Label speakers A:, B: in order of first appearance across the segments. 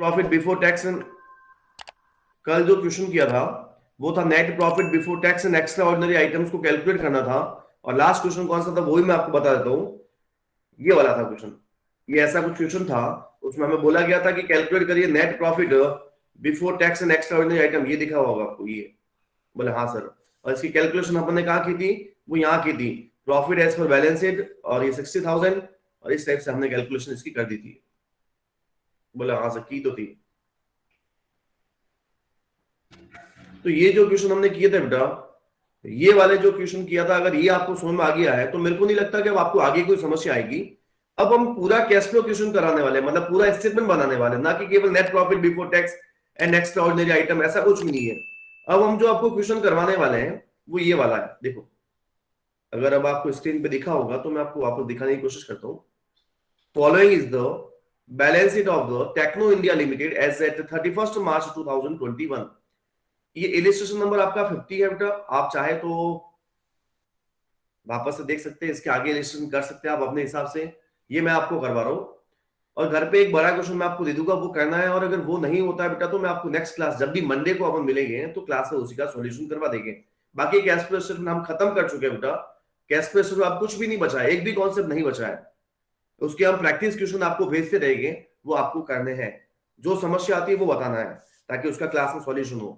A: Profit before tax and, कल जो question किया था वो था net profit before tax and extra ordinary items को कैलकुलेट करना था। और लास्ट क्वेश्चन कौन सा था वही मैं आपको बता देता हूँ, ये वाला था क्वेश्चन। ये ऐसा कुछ क्वेश्चन था, उसमें हमें बोला गया था कि कैलकुलेट करिए net profit before tax and extra ordinary item, ये दिखा होगा आपको ये। बोले हाँ सर। और इसकी कैलकुलेशन अपन ने कहा की थी, वो यहाँ की थी, profit as per balance sheet, और ये 60,000, और इस टाइप से हमने कैलकुलेशन इसकी कर दी थी। बोले हाँ सर की तो थी। तो ये जो क्वेश्चन हमने किए थे बेटा, ये वाले जो क्वेश्चन किया था, अगर ये आपको समझ में आ गया है तो मेरे को नहीं लगता कि अब आपको आगे कोई समस्या आएगी। अब हम पूरा कैश फ्लो क्वेश्चन कराने वाले, मतलब पूरा स्टेटमेंट बनाने वाले, ना कि केवल net profit before tax and extra ordinary item, ऐसा कुछ भी नहीं है। अब हम जो आपको क्वेश्चन करवाने वाले हैं वो ये वाला है। देखो, अगर अब आपको स्क्रीन पे दिखा होगा तो मैं आपको वापस दिखाने की कोशिश करता हूं। Following is the balance sheet of the Techno India limited as at 31 March 2021। ये इलिस्ट्रेशन नंबर आपका 50 है बेटा। आप चाहे तो वापस से देख सकते हैं, इसके आगे इलिस्ट्रेशन कर सकते हैं आप अपने हिसाब से। ये मैं आपको करवा रहा हूं, और घर पे एक बड़ा क्वेश्चन मैं आपको दे दूंगा, वो करना है। और अगर वो नहीं होता है बेटा तो मैं आपको नेक्स्ट क्लास, जब भी मंडे को अपन मिलेंगे तो क्लास में उसी का सॉल्यूशन करवा देंगे। बाकी कैश फ्लो स्टेटमेंट हम खत्म कर चुके हैं बेटा। कैश फ्लो स्टेटमेंट अब कुछ भी नहीं बचा है, एक भी कॉन्सेप्ट नहीं बचा है। उसके हम प्रैक्टिस क्वेश्चन आपको भेजते रहेंगे, वो आपको करने हैं। जो समस्या आती है वो बताना है, ताकि उसका क्लास में सॉल्यूशन हो।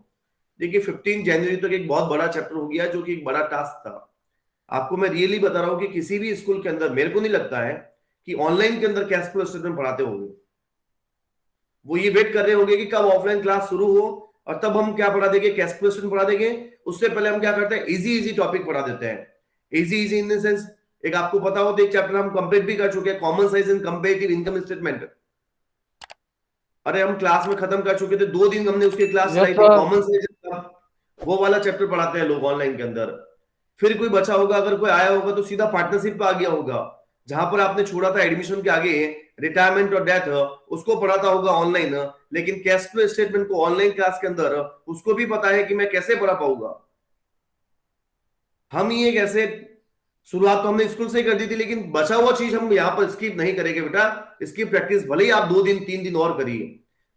A: देखिए 15 जनवरी तक एक बहुत बड़ा चैप्टर हो गया, जो कि एक बड़ा टास्क था। आपको मैं रियली बता रहा हूं कि किसी भी स्कूल के अंदर मेरे को नहीं लगता है कि ऑनलाइन के अंदर कैश फ्लो स्टेटमेंट पढ़ाते होंगे। वो ये वेट कर रहे होंगे कि कब ऑफलाइन क्लास शुरू हो, और तब हम क्या पढ़ा देंगे, कैश फ्लो स्टेटमेंट पढ़ा देंगे। उससे पहले हम क्या करते हैं, इजी इजी टॉपिक पढ़ा देते हैं। Easy easy in the sense, एक आपको पता हो तो एक चैप्टर हम कंप्लीट भी कर चुके हैं, common size and comparative income statement. अरे हम क्लास में खत्म कर चुके थे, 2 दिन हमने उसकी क्लास चलाई थी। कॉमन साइज, वो वाला चैप्टर पढ़ाते हैं लोग ऑनलाइन के अंदर। फिर कोई बचा होगा, अगर कोई आया होगा तो सीधा पार्टनरशिप पे आ गया होगा, जहां पर आपने छोड़ा था एडमिशन के आगे, रिटायरमेंट और डेथ, उसको पढ़ाता होगा ऑनलाइन। लेकिन कैश फ्लो स्टेटमेंट को ऑनलाइन क्लास के अंदर उसको भी पता है कि मैं कैसे पढ़ा पाऊंगा। हम ये कैसे, शुरुआत तो हमने स्कूल से ही कर दी थी, लेकिन बचा हुआ चीज हम यहाँ पर स्किप नहीं करेंगे बेटा। इसकी प्रैक्टिस भले ही आप 2 दिन 3 दिन और करिए।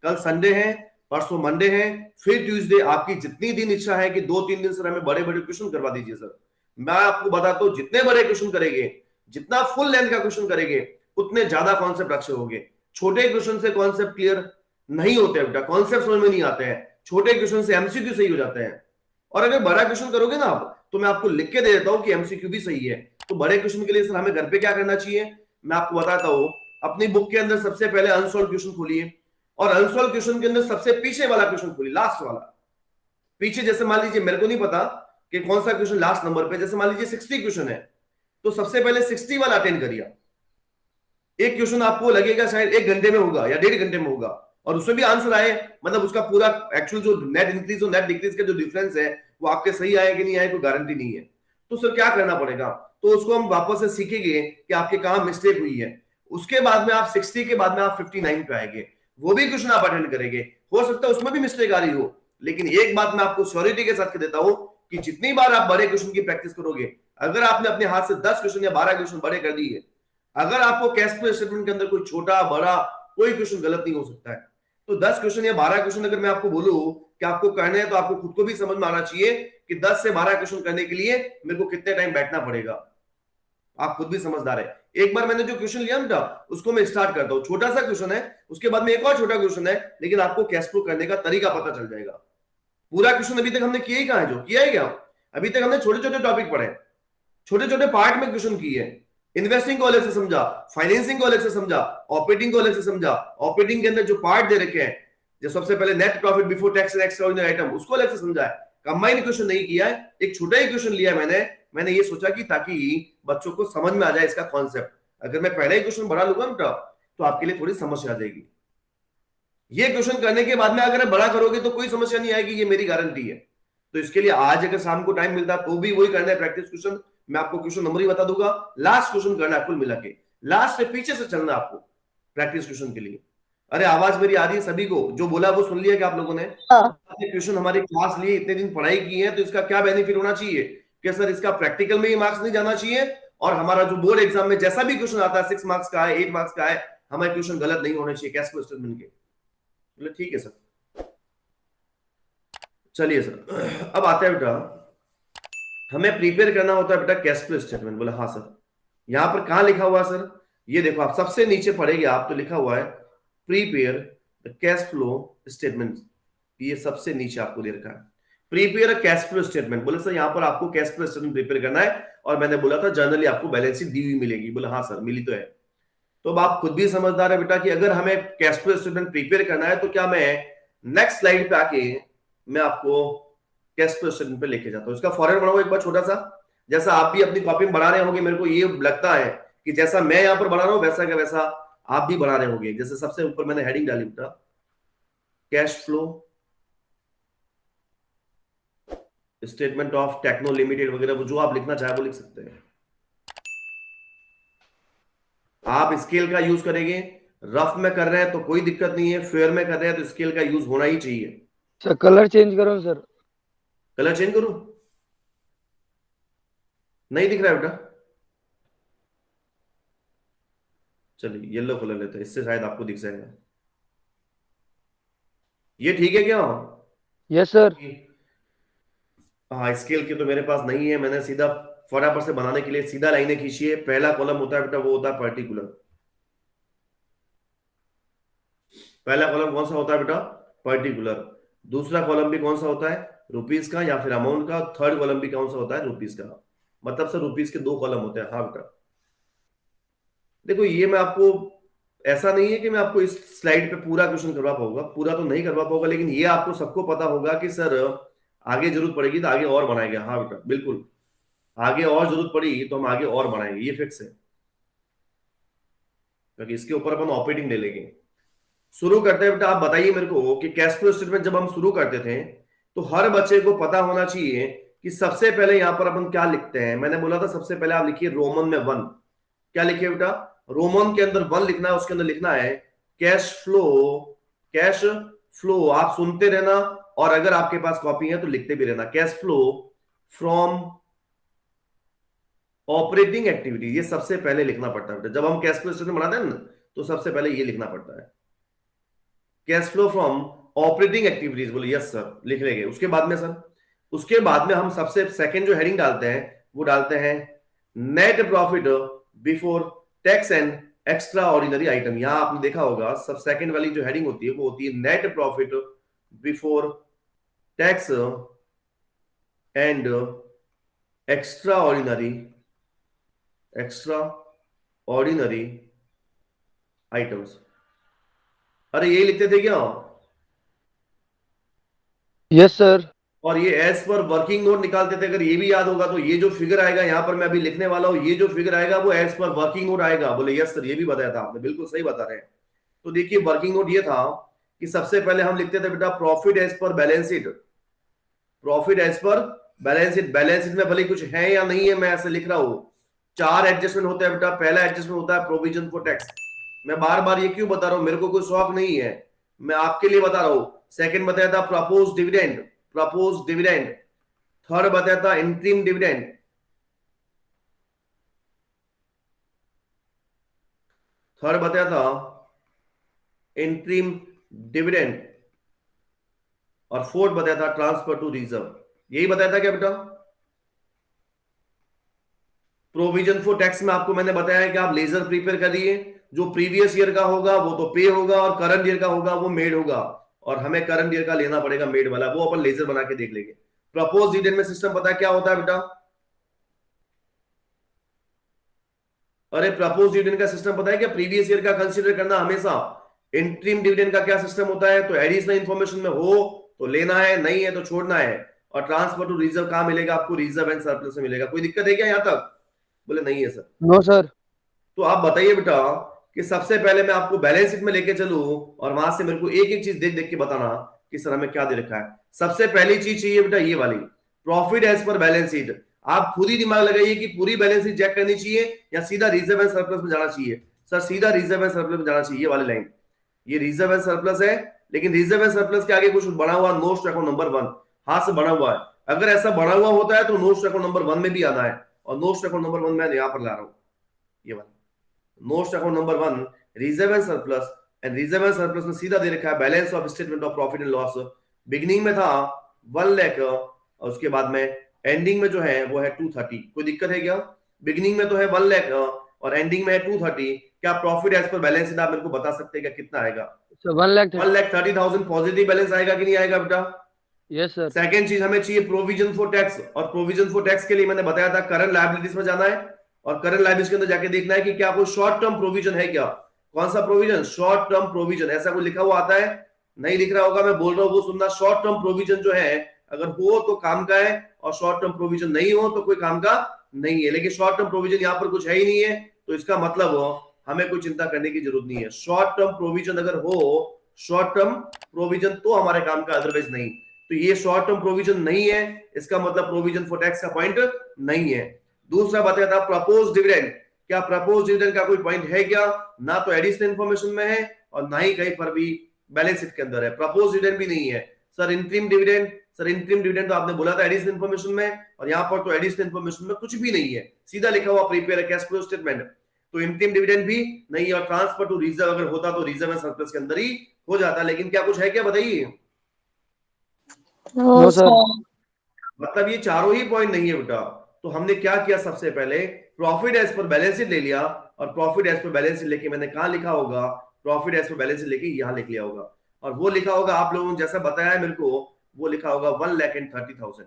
A: कल संडे है, परसों मंडे है, फिर ट्यूसडे। आपकी जितनी दिन इच्छा है कि 2-3 दिन सर हमें बड़े बड़े क्वेश्चन करवा दीजिए सर, मैं आपको बताता हूं, जितने बड़े क्वेश्चन करेंगे, जितना फुल लेंथ का क्वेश्चन करेंगे, उतने ज्यादा कॉन्सेप्ट अच्छे होंगे। छोटे क्वेश्चन से कॉन्सेप्ट क्लियर नहीं होते बेटा, कॉन्सेप्ट समझ में नहीं आते हैं। छोटे क्वेश्चन से एमसीक्यू सही हो जाते हैं। और अगर बड़ा क्वेश्चन करोगे ना आप, तो मैं आपको लिख के दे देता हूं कि एमसीक्यू भी सही है। तो बड़े क्वेश्चन के लिए सर हमें घर पे क्या करना चाहिए, मैं आपको बताता हूं। अपनी बुक के अंदर सबसे पहले अनसॉल्व क्वेश्चन खोलिए, और अनसॉल्व क्वेश्चन के अंदर सबसे पीछे वाला क्वेश्चन खोलिए, लास्ट वाला। पीछे जैसे मान लीजिए, मेरे को नहीं पता कि कौन सा क्वेश्चन लास्ट नंबर पे, जैसे मान लीजिए 60 क्वेश्चन है, तो सबसे पहले 60 वाला अटेंड करिए। एक क्वेश्चन आपको लगेगा शायद 1 घंटे में होगा या 1.5 घंटे में होगा, और उसमें भी आंसर आए, मतलब उसका पूरा एक्चुअल जो नेट इंक्रीज और नेट डिक्रीज का जो डिफरेंस है वो आपके सही आए कि नहीं आए, कोई गारंटी नहीं है। तो सर क्या करना पड़ेगा, तो उसको हम वापस से सीखेंगे कि आपके कहां मिस्टेक हुई है। उसके बाद में आप 60 के बाद में आप 59 पे आएंगे, वो भी क्वेश्चन आप अटेंड करेंगे। हो सकता है उसमें भी मिस्टेक आ रही हो, लेकिन एक बात मैं आपको श्योरिटी के साथ कह देता हूं कि जितनी बार आप बड़े क्वेश्चन की प्रैक्टिस करोगे, अगर आपने अपने हाथ से 10 क्वेश्चन या 12 क्वेश्चन बड़े कर दिए, अगर आपको कैश फ्लो स्टेटमेंट के अंदर कोई छोटा बड़ा कोई क्वेश्चन गलत नहीं हो सकता है। तो 10 क्वेश्चन या 12 क्वेश्चन अगर मैं आपको बोलूं कि आपको करने हैं, तो आपको खुद को भी समझ में आना चाहिए कि 10 से 12 क्वेश्चन करने के लिए मेरे को कितने टाइम बैठना पड़ेगा। आप खुद भी समझदार है। एक बार मैंने जो क्वेश्चन लिया ना, उसको मैं स्टार्ट करता हूं, छोटा सा क्वेश्चन है, उसके बाद में एक और छोटा क्वेश्चन है, लेकिन आपको कैश फ्लो करने का तरीका पता चल जाएगा। पूरा क्वेश्चन अभी तक हमने किया ही कहां है, जो किया है क्या, अभी तक हमने छोटे छोटे टॉपिक पढ़े, छोटे छोटे पार्ट में क्वेश्चन किए। इन्वेस्टिंग को अलग से समझा, फाइनेंसिंग को अलग से समझा, ऑपरेटिंग को अलग से समझा। ऑपरेटिंग के अंदर जो पार्ट दे रखे हैं, जो सबसे पहले net profit before tax and extra ordinary item, उसको अलग से समझा है। कंबाइंड क्वेश्चन नहीं किया है, एक छोटा ही क्वेश्चन लिया है मैंने ये सोचा कि ताकि बच्चों को समझ में आ जाए इसका कॉन्सेप्ट। अगर मैं पहले ही क्वेश्चन बड़ा लूंगा ना तो आपके लिए थोड़ी समस्या आ जाएगी। ये क्वेश्चन करने के बाद में अगर बड़ा करोगे तो कोई समस्या नहीं आएगी, ये मेरी गारंटी है। तो इसके लिए आज अगर शाम को टाइम मिलता तो भी वही करना है, प्रैक्टिस क्वेश्चन। मैं आपको क्वेश्चन नंबर ही बता दूंगा, लास्ट क्वेश्चन करना है कुल मिला के, लास्ट से पीछे से चलना आपको प्रैक्टिस क्वेश्चन के लिए। अरे आवाज मेरी आ रही है सभी को, जो बोला वो सुन लिया क्या आप लोगों ने? क्वेश्चन हमारी क्लास लिए, इतने दिन पढ़ाई की है, तो इसका क्या बेनिफिट होना चाहिए कि सर इसका प्रैक्टिकल में ही मार्क्स नहीं जाना चाहिए, और हमारा जो बोर्ड एग्जाम में जैसा भी क्वेश्चन आता है 6 मार्क्स का है 8 मार्क्स का है, हमारे क्वेश्चन गलत नहीं होने चाहिए कैश फ्लो स्टेटमेंट के। बोले ठीक है सर। चलिए सर, अब आता है बेटा, हमें प्रिपेयर करना होता है बेटा कैश फ्लो स्टेटमेंट। बोला हाँ सर। यहां पर कहां लिखा हुआ है सर? ये देखो, आप सबसे नीचे पढ़ेंगे आप तो लिखा हुआ है प्रीपेयर कैश फ्लो स्टेटमेंट। ये सबसे नीचे आपको दे रखा है प्रीपेयर कैश फ्लो स्टेटमेंट। बोले सर यहाँ पर आपको कैश फ्लो स्टेटमेंट प्रिपेयर करना है, और मैंने बोला था जनरली आपको बैलेंस शीट दी हुई मिलेगी। बोला हाँ सर मिली तो है। तो अब आप खुद भी समझदार है बेटा कि अगर हमें कैश फ्लो स्टेटमेंट प्रिपेयर करना है तो क्या मैं नेक्स्ट स्लाइड पे आके मैं आपको कैश फ्लो स्टेटमेंट पे लेके जाता हूं। इसका फॉर्मेट बनाओ एक बार छोटा सा, जैसा आप भी अपनी कॉपी में बना रहे होंगे। मेरे को ये लगता है कि जैसा मैं यहां पर बना रहा हूं वैसा का वैसा आप भी बना रहे होंगे। जैसे सबसे ऊपर मैंने हेडिंग डाली बेटा cash flow statement of Techno limited वगैरह, वो जो आप लिखना चाहे वो लिख सकते हैं। आप स्केल का यूज करेंगे, रफ में कर रहे हैं तो कोई दिक्कत नहीं है, फेयर में कर रहे हैं तो स्केल का यूज होना ही चाहिए।
B: सर कलर चेंज करो सर।
A: कलर चेंज करूं? नहीं दिख रहा है बेटा? चलिए येलो कलर लेते हैं, इससे शायद आपको दिख जाएगा। ये ठीक है क्या?
B: Yes sir.
A: हाँ, स्केल की तो मेरे पास नहीं है, मैंने सीधा फटाफट से बनाने के लिए सीधा लाइनें खींची है। पहला कॉलम होता है बेटा वो होता है पर्टिकुलर। पहला कॉलम कौन सा होता है बेटा? पर्टिकुलर। दूसरा कॉलम भी कौन सा होता है? रुपीज का या फिर अमाउंट का। थर्ड कॉलम भी कौन सा होता है? रुपीज का। मतलब सर रुपीज के दो कॉलम होते हैं। हाँ बेटा, देखो ये मैं आपको, ऐसा नहीं है कि मैं आपको इस स्लाइड पे पूरा क्वेश्चन करवा पाऊंगा, पूरा तो नहीं करवा पाऊंगा, लेकिन ये आपको सबको पता होगा कि सर आगे जरूरत पड़ेगी तो आगे और बनाएंगे। हाँ बेटा बिल्कुल, आगे और जरूरत पड़ी तो हम आगे और बढ़ाएंगे, ये फिक्स है, क्योंकि इसके ऊपर अपन ऑपरेटिंग ले लेंगे। शुरू करते हैं बेटा, आप बताइए मेरे को कि कैश फ्लो स्टेटमेंट जब हम शुरू करते थे तो हर बच्चे को पता होना चाहिए कि सबसे पहले यहां पर अपन क्या लिखते हैं। मैंने बोला था सबसे पहले आप लिखिए रोमन में 1। क्या लिखिए बेटा? रोमन के अंदर 1 लिखना है, उसके अंदर लिखना है कैश फ्लो। कैश फ्लो आप सुनते रहना, और अगर आपके पास कॉपी है तो लिखते भी रहना। Cash flow from operating activity, ये सबसे पहले लिखना पड़ता है। जब हम कैश फ्लो स्टेटमेंट बनाते हैं ना तो सबसे पहले ये लिखना पड़ता है cash flow from operating activities. बोले यस सर, लिख लेंगे। उसके बाद में सर, उसके बाद में हम सबसे सेकंड जो हेडिंग डालते हैं वो डालते हैं net profit before tax and extra ordinary item. यहां आपने देखा होगा सब सेकंड वाली जो हेडिंग होती है वो होती है net profit before tax and extra ordinary items. अरे यही लिखते थे क्या?
B: Yes sir.
A: और ये एज पर वर्किंग नोट निकालते थे। अगर ये भी याद होगा तो ये जो फिगर आएगा यहाँ पर मैं अभी लिखने वाला हूँ, ये जो फिगर आएगा वो एज पर वर्किंग नोट आएगा। बोले यस सर, ये भी बताया था आपने, बिल्कुल सही बता रहे हैं। तो देखिए वर्किंग नोट ये था कि सबसे पहले हम लिखते थे बेटा profit as per balance sheet. Profit as per balance sheet. Balance sheet में भले कुछ है या नहीं है, मैं ऐसे लिख रहा हूं। 4 एडजस्टमेंट होते हैं बेटा। पहला एडजस्टमेंट होता है प्रोविजन फॉर टैक्स। मैं बार बार ये क्यों बता रहा हूं? मेरे को कोई शौक नहीं है, मैं आपके लिए बता रहा हूं। सेकंड बताया था propose dividend. Propose dividend. Third बताया था इंट्रीम डिविडेंड। थर्ड बताया था इंट्रीम डिविडेंड। और फोर्थ बताया था ट्रांसफर टू रिजर्व। यही बताया था क्या बेटा? प्रोविजन फॉर टैक्स में आपको मैंने बताया कि आप लेजर प्रिपेयर करिए। जो प्रीवियस ईयर का होगा वो तो पे होगा, और करंट ईयर का होगा वो मेड होगा। और हमें करंट ईयर का लेना पड़ेगा मेड वाला, वो अपन लेजर बना के देख लेंगे। प्रपोज डिविडेंड में सिस्टम पता है क्या होता है बेटा? अरे प्रपोज डिविडेंड का सिस्टम पता है क्या? प्रीवियस ईयर का कंसीडर करना हमेशा। इंट्रीम डिविडेंड का क्या सिस्टम होता है? तो एडिशनल इंफॉर्मेशन में हो तो लेना है, नहीं है तो छोड़ना है। और ट्रांसफर टू रिजर्व कहां मिलेगा आपको? रिजर्व एंड सरप्लस में मिलेगा। कोई दिक्कत है क्या यहां तक? बोले नहीं है सर।
B: No sir.
A: तो आप बताइए बेटा कि सबसे पहले मैं आपको बैलेंस शीट में लेके चलूं और वहां से मेरे को एक एक चीज देख देख के बताना कि सर हमें क्या दे रखा है। सबसे पहली चीज चाहिए बेटा ये वाली profit as per balance sheet. आप खुद ही दिमाग लगाइए कि पूरी बैलेंस शीट चेक करनी चाहिए या सीधा रिजर्व एंड सरप्लस में जाना चाहिए। सर सीधा रिजर्व एंड सरप्लस में जाना चाहिए, ये वाली लाइन। ये रिजर्व एंड सरप्लस है, लेकिन रिजर्व एंड सरप्लस के आगे कुछ बना हुआ नोट्स अकाउंट नंबर 1 हाथ से बना हुआ है। अगर ऐसा बना हुआ होता है तो नोट्स अकाउंट नंबर 1 में भी आना है, और नोट्स अकाउंट नंबर 1 मैं यहां पर ला रहा हूं। ये वाला notes account number 1 reserve and surplus and reserve and surplus में सीधा दे रखा है balance of statement of profit and loss. Beginning में था 1 लाख और उसके बाद में एंडिंग में जो है वो है 230। कोई दिक्कत है क्या? बिगिनिंग में तो है 1 लाख और एंडिंग में है 230। क्या profit as per balance sheet आप मेरे को बता सकते हैं क्या कितना आएगा?
B: सर
A: 1,30,000 पॉजिटिव बैलेंस आएगा कि नहीं आएगा बेटा?
B: Yes sir.
A: सेकेंड चीज हमें चाहिए प्रोविजन फॉर टैक्स, और प्रोविजन फॉर टैक्स के लिए मैंने बताया था करंट लायबिलिटीज में जाना है और करंट लायबिलिटीज के अंदर जाके देखना है कि क्या कोई शॉर्ट टर्म प्रोविजन है क्या। कौन सा प्रोविजन? Short term provision. ऐसा कोई लिखा हुआ आता है? नहीं लिख रहा होगा, मैं बोल रहा हूं वो सुनना। शॉर्ट टर्म प्रोविजन जो है अगर हो तो काम का है और शॉर्ट टर्म प्रोविजन नहीं हो तो कोई काम का नहीं है। लेकिन शॉर्ट टर्म प्रोविजन यहाँ पर कुछ है ही नहीं है, तो इसका मतलब हमें कोई चिंता करने की जरूरत नहीं है। शॉर्ट टर्म प्रोविजन अगर हो, शॉर्ट टर्म प्रोविजन तो हमारे काम का, अदरवाइज नहीं। तो ये शॉर्ट टर्म प्रोविजन नहीं है, इसका मतलब प्रोविजन फॉर टैक्स का पॉइंट नहीं है। दूसरा बताया था प्रपोज डिविडेंड। क्या प्रपोज डिविडेंड का कोई पॉइंट है क्या? ना तो एडिशनल इंफॉर्मेशन में है और ना ही कहीं पर भी बैलेंस शीट के अंदर है। प्रपोज डिविडेंड भी नहीं है। Sir interim dividend, sir interim dividend तो आपने बोला था एडिशनल इंफॉर्मेशन में, और यहाँ पर तो एडिशनल इंफॉर्मेशन में कुछ भी नहीं है, सीधा लिखा हुआ प्रिपेयर कैश फ्लो स्टेटमेंट। तो इंटरिम डिविडेंड भी नहीं है और ट्रांसफर टू रिजर्व अगर होता तो रिजर्व एंड सरप्लस के अंदर ही हो जाता। लेकिन क्या कुछ है क्या बताइए?
B: No sir.
A: मतलब ये चारों ही पॉइंट नहीं है बेटा। तो हमने क्या किया? सबसे पहले profit as per balance sheet ले लिया और profit as per balance sheet लेके मैंने कहा लिखा होगा, profit as per balance sheet लेके यहां लिख लिया होगा और वो लिखा होगा आप लोगों ने जैसा बताया है मेरे को, वो लिखा होगा 1,30,000।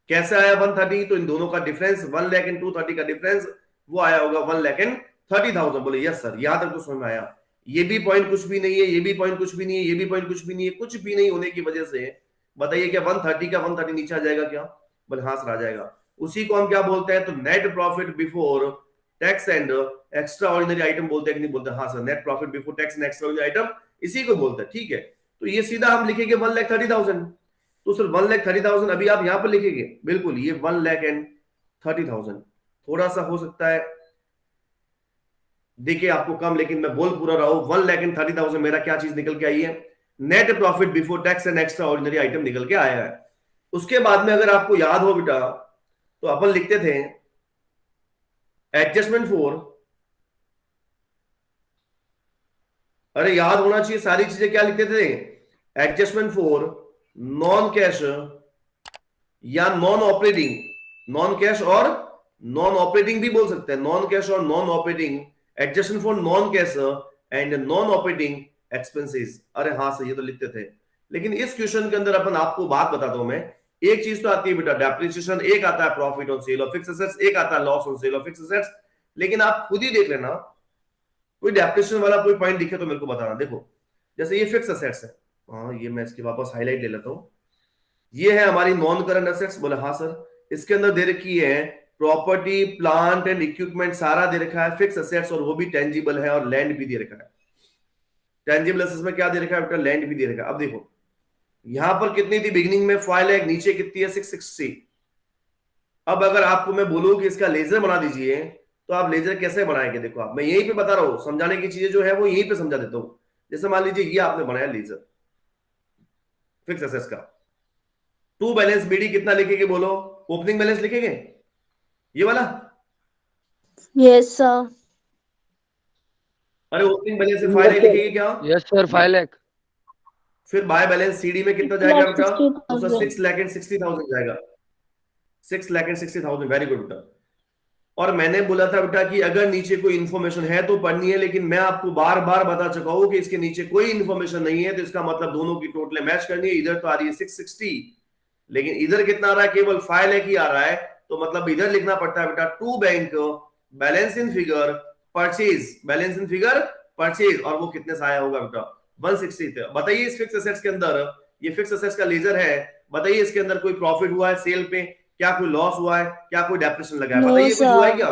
A: कैसे आया 130? तो इन दोनों का डिफरेंस 1 लाख एंड 230 का डिफरेंस वो आया होगा 1,30,000। बोले यस सर, यहां तक तो समझ में आया। ये भी पॉइंट कुछ भी नहीं है, ये भी पॉइंट कुछ भी नहीं है, ये भी पॉइंट कुछ भी नहीं है। कुछ भी नहीं होने की वजह से बताइए क्या 130 का 130 नीचे आ जाएगा क्या? बोले हाँ सर आ जाएगा। उसी को हम क्या बोलते हैं? तो net profit before tax and extra ordinary item बोलते हैं कि नहीं बोलते? हाँ sir, net profit before tax and extra ordinary item इसी को बोलते हैं। ठीक है, तो ये सीधा हम लिखेंगे 1,30,000। तो सर 1,30,000 अभी आप यहां पर लिखेंगे? बिल्कुल, ये 1,30,000 थोड़ा सा हो सकता है देखिए आपको कम, लेकिन मैं बोल पूरा रहा हूं 1,30,000 मेरा क्या चीज निकल के आई है? Net profit before tax and extra ordinary item निकल के आया है। उसके बाद में अगर आपको याद हो बेटा तो अपन लिखते थे एडजस्टमेंट फॉर, अरे याद होना चाहिए सारी चीजें, क्या लिखते थे? एडजस्टमेंट फॉर नॉन कैश या नॉन ऑपरेटिंग, नॉन कैश और नॉन ऑपरेटिंग भी बोल सकते हैं, नॉन कैश और non operating, adjustment for non cash and non operating expenses. अरे हाँ सर, ये तो लिखते थे। लेकिन इस क्वेश्चन के अंदर अपन आपको बात बताता हूं मैं, एक चीज तो आती है बेटा डेप्रिसिएशन, एक आता है profit on sale of fixed assets, एक आता है loss on sale of fixed assets. लेकिन आप खुद ही देख लेना, कोई डेप्रिसिएशन वाला कोई पॉइंट दिखे तो मेरे को बताना। देखो जैसे ये फिक्स्ड एसेट्स है, हाँ ये मैं इसकी वापस हाईलाइट ले लेता हूं। ये है हमारी नॉन करंट एसेट्स। बोले हाँ सर, इसके अंदर दे रखी है प्रॉपर्टी प्लांट एंड इक्विपमेंट सारा दे रखा है, फिक्स एसेट्स, और वो भी टेंजिबल है, और लैंड भी दे रखा है। टेंजिबल एसेट्स में क्या दे रखा है बेटा? लैंड भी दे रखा है। अब देखो यहां पर कितनी थी बिगिनिंग में? 5 लाख, नीचे कितनी है? 660। अब अगर आपको मैं बोलूं कि इसका लेजर बना दीजिए तो आप लेजर कैसे बनाएंगे? देखो आप, मैं यहीं पे बता रहा हूं, समझाने की चीजें जो है वो यहीं पे समझा देता हूं। जैसे मान लीजिए ये आपने बनाया लेजर फिक्स एसेट्स का, टू बैलेंस बीडी कितना लिखेंगे बोलो? ओपनिंग बैलेंस लिखेंगे ये वाला?
C: Yes sir.
A: अरे ओपनिंग बैलेंस से 5 लाख लिखेंगे क्या?
B: Yes sir 5 lakh.
A: फिर बाय बैलेंस सीडी में कितना जाएगा बेटा? तो सर
C: 6,60,000।
A: 6,60,000 जाएगा। 6,60,000, वेरी गुड बेटा। और मैंने बोला था बेटा कि अगर नीचे कोई इंफॉर्मेशन है तो पढ़नी है, लेकिन मैं आपको बार बार बता चुका हूं कि इसके नीचे कोई इंफॉर्मेशन नहीं है, तो इसका मतलब दोनों की टोटल मैच करनी है। इधर तो आ रही है 660, लेकिन इधर कितना आ रहा है? केवल 5 लाख ही आ रहा है। तो मतलब इधर लिखना पड़ता है बेटा to bank balance in figure purchase, balance in figure purchase, और वो कितने से आया होगा बेटा? 160 थे। बताइए इस फिक्स एसेट्स के अंदर, ये फिक्स एसेट्स का लेजर है, बताइए इसके अंदर कोई प्रॉफिट हुआ है सेल पे? क्या कोई लॉस हुआ है? क्या कोई डेप्रिसिएशन लगा है?
C: No,
A: बताइए कुछ हुआ है
C: sir.
A: क्या?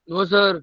B: No sir.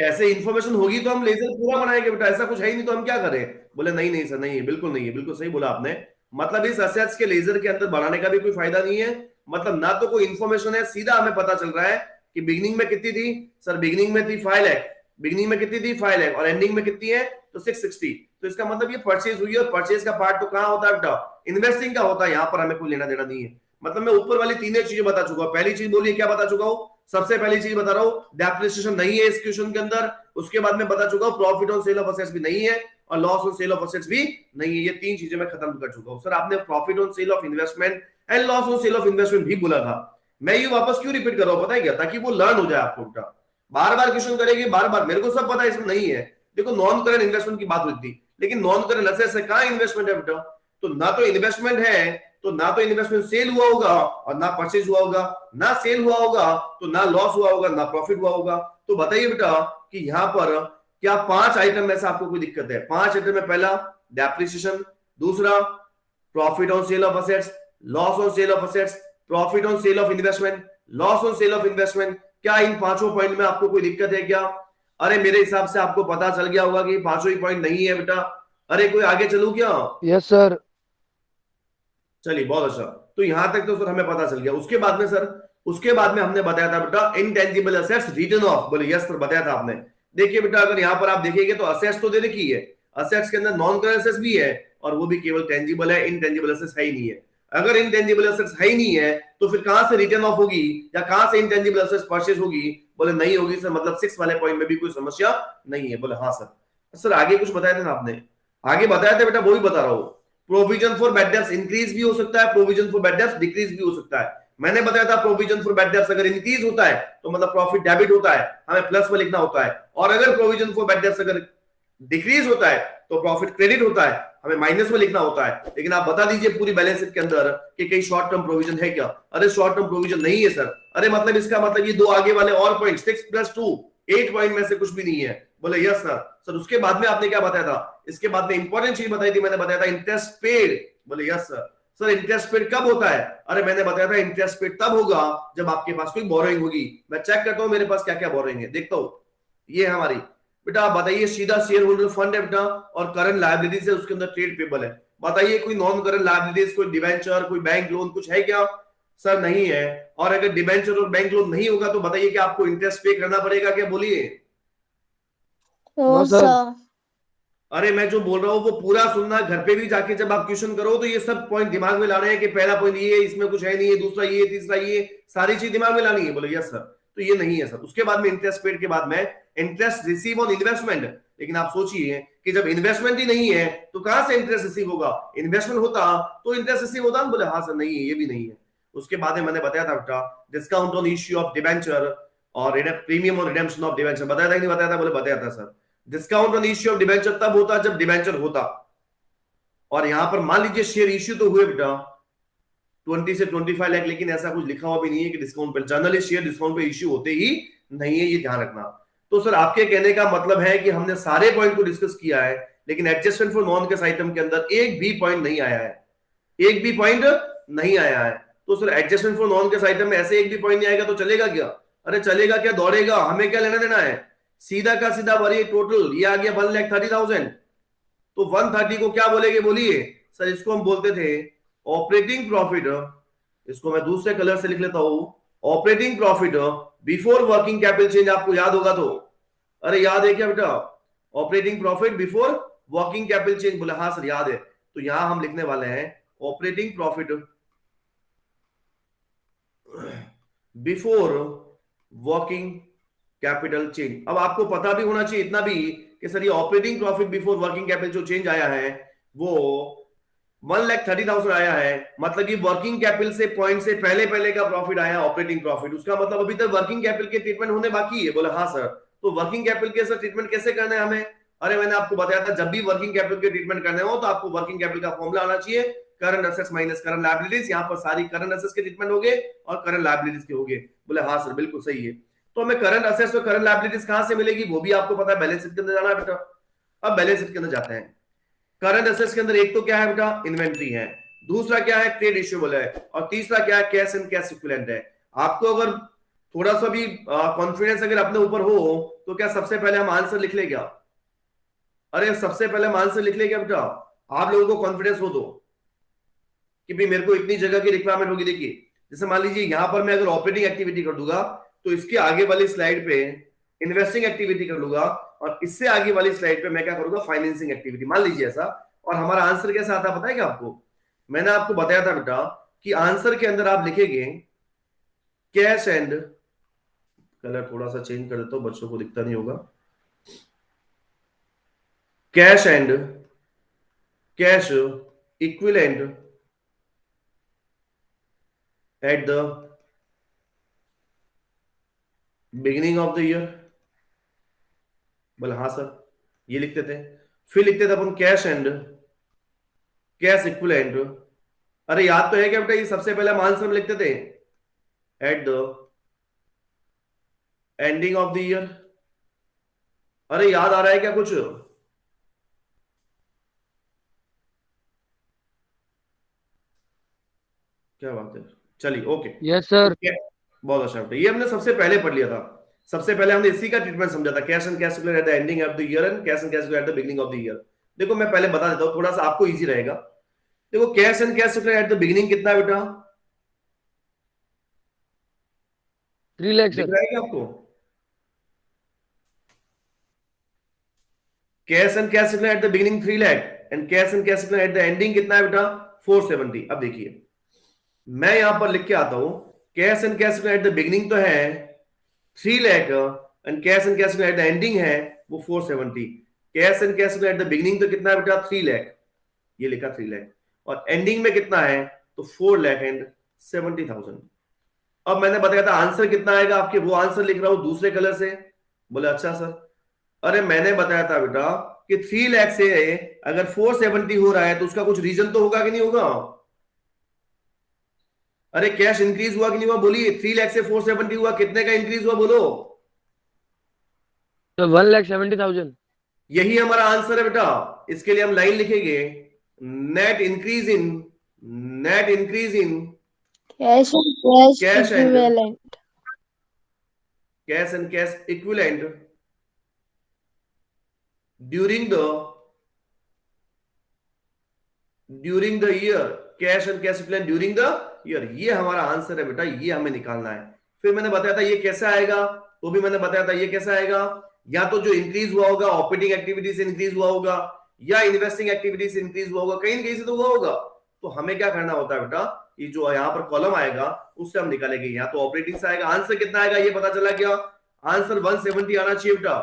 A: ऐसे इंफॉर्मेशन होगी तो हम लेजर पूरा बनाएंगे बेटा, ऐसा कुछ है ही नहीं तो हम क्या करें? बोले नहीं नहीं सर, नहीं है, बिल्कुल नहीं है, बिल्कुल सही बोला आपने। मतलब इस एसेट्स के लेजर के अंदर बनाने का भी कोई फायदा नहीं है। मतलब ना तो कोई इंफॉर्मेशन है, सीधा हमें पता चल रहा है कि बिगिनिंग में कितनी थी? सर बिगिनिंग में थी 5 लाख, बिगिनिंग में कितनी थी? 5 लाख, और एंडिंग में कितनी है? तो 660। तो इसका मतलब ये परचेज हुई है, और परचेज का पार्ट तो कहां होता है बेटा? इन्वेस्टिंग का होता है। यहां पर हमें कोई लेना देना नहीं है। मतलब मैं ऊपर वाली तीनों चीजें बता चुका हूं। पहली चीज बोलिए क्या बता चुका हूं? सबसे पहली चीज बता रहा हूं, डेप्रिसिएशन नहीं है इस क्वेश्चन के अंदर। उसके बाद में बता चुका हूं profit on sale of assets भी नहीं है और loss on sale of assets भी नहीं है। ये तीन चीजें मैं खत्म कर चुका हूं। सर आपने profit on sale of investment and loss on sale of investment भी बोला था। मैं ये वापस क्यों रिपीट कर रहा हूं पता है क्या, ताकि वो लर्न हो जाए आपको। उल्टा बार बार क्वेश्चन करेंगे, बार बार, मेरे को सब पता है इसमें नहीं है। देखो नॉन करंट इन्वेस्टमेंट की बात हुई थी, लेकिन नॉन करंट असेट्स है, कहां इन्वेस्टमेंट है बेटा? तो ना तो इन्वेस्टमेंट है, तो ना तो इन्वेस्टमेंट सेल हुआ होगा और ना परचेज हुआ होगा, ना सेल हुआ होगा तो ना लॉस हुआ होगा, ना प्रॉफिट हुआ होगा। तो बताइए बेटा कि यहां पर क्या 5 आइटम में से आपको कोई दिक्कत है? 5 आइटम में पहला डेप्रिसिएशन, दूसरा profit on sale of assets, loss on sale of assets, profit on sale of investment, loss on sale of investment. क्या इन पांचों पॉइंट में आपको कोई दिक्कत है क्या? अरे मेरे हिसाब से आपको पता चल गया होगा कि पांचों ही पॉइंट नहीं है बेटा। अरे कोई आगे चलूं क्या?
B: Yes sir.
A: चलिए बहुत अच्छा, तो यहां तक तो सर हमें पता चल गया। उसके बाद में सर, उसके बाद में हमने बताया था बेटा इनटेंजिबल असेट्स रिटन ऑफ। बोले यस सर, बताया था आपने। देखिए बेटा अगर यहां पर आप देखेंगे तो असेट्स तो दे रखी है, असेट्स के अंदर नॉन करंट असेट्स भी है और वो भी केवल टेंजिबल है, इनटेंजिबल असेट्स है ही नहीं है। अगर इनटेंजिबल असेट्स है ही नहीं है तो फिर कहां से रिटर्न ऑफ होगी या कहां से इनटेंजिबल असेट्स परचेज होगी? बोले नहीं होगी सर, मतलब 6 वाले पॉइंट में भी कोई समस्या नहीं है। बोले हाँ सर। सर आगे कुछ बताया था ना आपने? आगे बताया था बेटा, वो भी बता रहा हूं। Provision for bad debts increase भी हो सकता है, provision for bad debts decrease भी हो सकता है। मैंने बताया था प्रोविजन फॉर बैड डेब्ट्स अगर इंक्रीज होता है तो मतलब प्रॉफिट डेबिट होता है, हमें प्लस में लिखना होता है, और अगर प्रोविजन फॉर बैड डेब्ट्स अगर डिक्रीज होता है तो प्रॉफिट क्रेडिट होता है, हमें माइनस में लिखना होता है। लेकिन आप बता दीजिए पूरी बैलेंस शीट के अंदर कि कहीं शॉर्ट टर्म प्रोविजन है क्या? अरे शॉर्ट टर्म प्रोविजन नहीं है सर। अरे मतलब इसका मतलब ये दो आगे वाले और पॉइंट 6 + 2 8 पॉइंट में से कुछ भी नहीं है। बोले यस सर। सर उसके बाद में आपने क्या बताया था? इसके बाद में इंपॉर्टेंट चीज बताई थी, मैंने बताया था इंटरेस्ट पेड। बोले yes sir. Sir interest paid कब होता है? अरे मैंने बताया था इंटरेस्ट पेड तब होगा जब आपके पास कोई बोरोइंग होगी। मैं चेक करता हूं मेरे पास क्या क्या बोरोइंग है, देखता हूं। ये है हमारी बेटा, आप बताइए सीधा शेयर होल्डर फंड है बेटा और करंट लायबिलिटीज है, उसके अंदर ट्रेड पेबल है। बताइए कोई नॉन करंट लायबिलिटीज, कोई डिबेंचर, कोई बैंक लोन कुछ है क्या? सर नहीं है। और अगर डिबेंचर और बैंक लोन नहीं होगा तो बताइए कि आपको इंटरेस्ट पे करना पड़ेगा क्या? बोलिए।
C: No,
B: No, sir.
C: sir.
A: अरे मैं जो बोल रहा हूँ वो पूरा सुनना, घर पे भी जाके जब आप क्वेश्चन करो तो ये सब पॉइंट दिमाग में लाने हैं कि पहला पॉइंट ये, इसमें कुछ है नहीं है, दूसरा ये, तीसरा ये, सारी चीज दिमाग में लानी है। बोले यस सर। तो ये नहीं है सर। उसके बाद में इंटरेस्ट पेड के बाद में इंटरेस्ट रिसीव ऑन इन्वेस्टमेंट। लेकिन आप सोचिए कि जब इन्वेस्टमेंट ही नहीं है तो कहां से इंटरेस्ट रिसीव होगा? इन्वेस्टमेंट होता तो इंटरेस्ट रिसीव होता। बोले हाँ सर नहीं है, ये भी नहीं है। उसके बाद में मैंने बताया था बेटा discount on issue of debenture और premium on redemption of debenture. बताया था कि नहीं बताया था? बोले बताया था sir. Discount on issue of debenture तब होता जब डिबेंचर होता, और यहां पर मान लीजिए शेयर इश्यू तो हुए बेटा 20 से 25 लाख, लेकिन ऐसा कुछ लिखा हुआ भी नहीं है कि डिस्काउंट पे, जनरली शेयर डिस्काउंट पे इश्यू होते ही नहीं है, ये ध्यान रखना। तो सर आपके कहने का मतलब है कि हमने सारे पॉइंट को डिस्कस किया है, लेकिन adjustment for non cash item के अंदर एक भी पॉइंट नहीं आया है, एक भी पॉइंट नहीं आया है। तो sir adjustment for non cash item में ऐसे एक भी पॉइंट नहीं आएगा तो चलेगा क्या? अरे चलेगा क्या, दौड़ेगा, हमें क्या लेना देना है? सीधा का सीधा भरिए टोटल, ये आ गया 1,30,000। तो 130 को क्या बोलेंगे? बोलिए सर। इसको हम बोलते थे ऑपरेटिंग प्रॉफिट। इसको मैं दूसरे कलर से लिख लेता हूं, operating profit before working capital change. आपको याद होगा तो? अरे याद है क्या बेटा? Operating profit before working capital change. बोले हाँ सर याद है। तो यहां हम लिखने वाले हैं operating profit before working capital change. अब आपको पता भी होना चाहिए इतना भी कि सर ये operating profit before working capital जो चेंज आया है वो 1,30,000 आया है। मतलब ये वर्किंग कैपिटल से पॉइंट से पहले पहले का प्रॉफिट आया ऑपरेटिंग प्रॉफिट। उसका मतलब अभी तक वर्किंग कैपिटल के ट्रीटमेंट होने बाकी है। बोला हाँ सर। तो वर्किंग कैपिटल के सर ट्रीटमेंट कैसे करना है हमें? अरे मैंने आपको बताया था जब भी वर्किंग कैपिटल के ट्रीटमेंट करने हो तो आपको वर्किंग कैपिटल का फॉर्मूला आना चाहिए, current assets minus current liabilities. यहाँ पर सारी करंट एसेट्स के ट्रीटमेंट हो गए और करंट लायबिलिटीज के हो गए। बोले हाँ सर बिल्कुल सही है। तो हमें करंट एसेट्स और करंट लायबिलिटीज कहां से मिलेगी वो भी आपको पता है, बैलेंस शीट के अंदर जाना है बेटा। अब बैलेंस शीट के अंदर जाते हैं। करंट एसेट्स के अंदर एक तो क्या है बेटा? इन्वेंट्री है, दूसरा क्या है? ट्रेड रिसीवेबल है, और तीसरा क्या है? कैश एंड कैश इक्विवेलेंट है। आपको अगर थोड़ा सा भी कॉन्फिडेंस अगर अपने ऊपर हो तो क्या सबसे पहले हम आंसर लिख ले क्या? अरे सबसे पहले हम आंसर लिख ले क्या बेटा? आप लोगों को कॉन्फिडेंस हो तो कि भाई मेरे को इतनी जगह की रिक्वायरमेंट होगी। देखिए जैसे मान लीजिए यहां पर मैं अगर ऑपरेटिंग एक्टिविटी कर दूंगा तो इसके आगे वाली स्लाइड पे इन्वेस्टिंग एक्टिविटी कर लूंगा, और इससे आगे वाली स्लाइड पे मैं क्या करूंगा? Financing activity. मान लीजिए ऐसा। और हमारा आंसर कैसा आता है पता है क्या आपको? मैंने आपको बताया था बेटा कि आंसर के अंदर आप लिखेंगे कैश एंड कलर थोड़ा सा चेंज कर देता हूं, बच्चों को दिखता नहीं होगा। Cash and cash equivalent at the beginning of the year. बोले हाँ सर, ये लिखते थे। फिर लिखते थे अपन कैश एंड कैश इक्विवेलेंट। अरे याद तो है क्या बेटा, ये सबसे पहले हम आंसर में लिखते थे eight the ending of the year. अरे याद आ रहा है क्या कुछ? क्या बात है, चलिए ओके।
B: Yes sir.
A: बहुत अच्छा बेटा, ये हमने सबसे पहले पढ़ लिया था। सबसे पहले हमने इसी का ट्रीटमेंट समझा था, cash and cash equivalent at the ending of the year and cash and cash equivalent at the beginning of the year. देखो मैं पहले बता देता हूं, थोड़ा सा आपको इजी रहेगा। देखो cash and cash equivalent at the beginning कितना है बेटा?
B: 3 लाख
A: दिख
B: सर।
A: रहा है क्या आपको? Cash and cash equivalent at the beginning 3 lakh and cash and cash equivalent at the ending कितना है बेटा? 470। अब देखिए मैं यहां पर लिख के आता हूं, cash and cash equivalent at the beginning तो है 3 lakh and cash and cash equivalent at the ending है वो 470। Cash and cash equivalent at the beginning तो कितना है बेटा? 3 लाख, ये लिखा 3 लाख, और एंडिंग में कितना है तो 4 लाख एंड 70,000। अब मैंने बताया था आंसर कितना आएगा आपके, वो आंसर लिख रहा हूं दूसरे कलर से। बोले अच्छा सर, अरे मैंने बताया था बेटा कि 3 लाख से अगर 470 हो रहा है तो उसका कुछ रीजन तो होगा कि नहीं होगा? अरे कैश इंक्रीज हुआ कि नहीं हुआ बोलिए? 3 लाख से 470 हुआ, कितने का इंक्रीज हुआ बोलो?
B: तो 1,70,000।
A: यही हमारा आंसर है बेटा। इसके लिए हम लाइन लिखेंगे, net increase in
C: Cash and
A: Cash
C: cash
A: and-
C: equivalent.
A: Cash and cash equivalent during the year. Cash and cash equivalent during the year, ये हमारा आंसर है बेटा, ये हमें निकालना है। फिर मैंने बताया था ये कैसे आएगा, तो भी मैंने बताया था ये कैसे आएगा, या तो जो इंक्रीज हुआ होगा ऑपरेटिंग एक्टिविटी से इंक्रीज हुआ होगा, या इन्वेस्टिंग एक्टिविटी से इंक्रीज हुआ होगा, कहीं ना कहीं से तो हुआ होगा। तो हमें क्या करना होता है बेटा, ये जो यहाँ पर कॉलम आएगा उससे हम निकालेंगे, या तो ऑपरेटिंग से आएगा। आंसर कितना आएगा ये पता चला क्या? आंसर 170 आना चाहिए बेटा।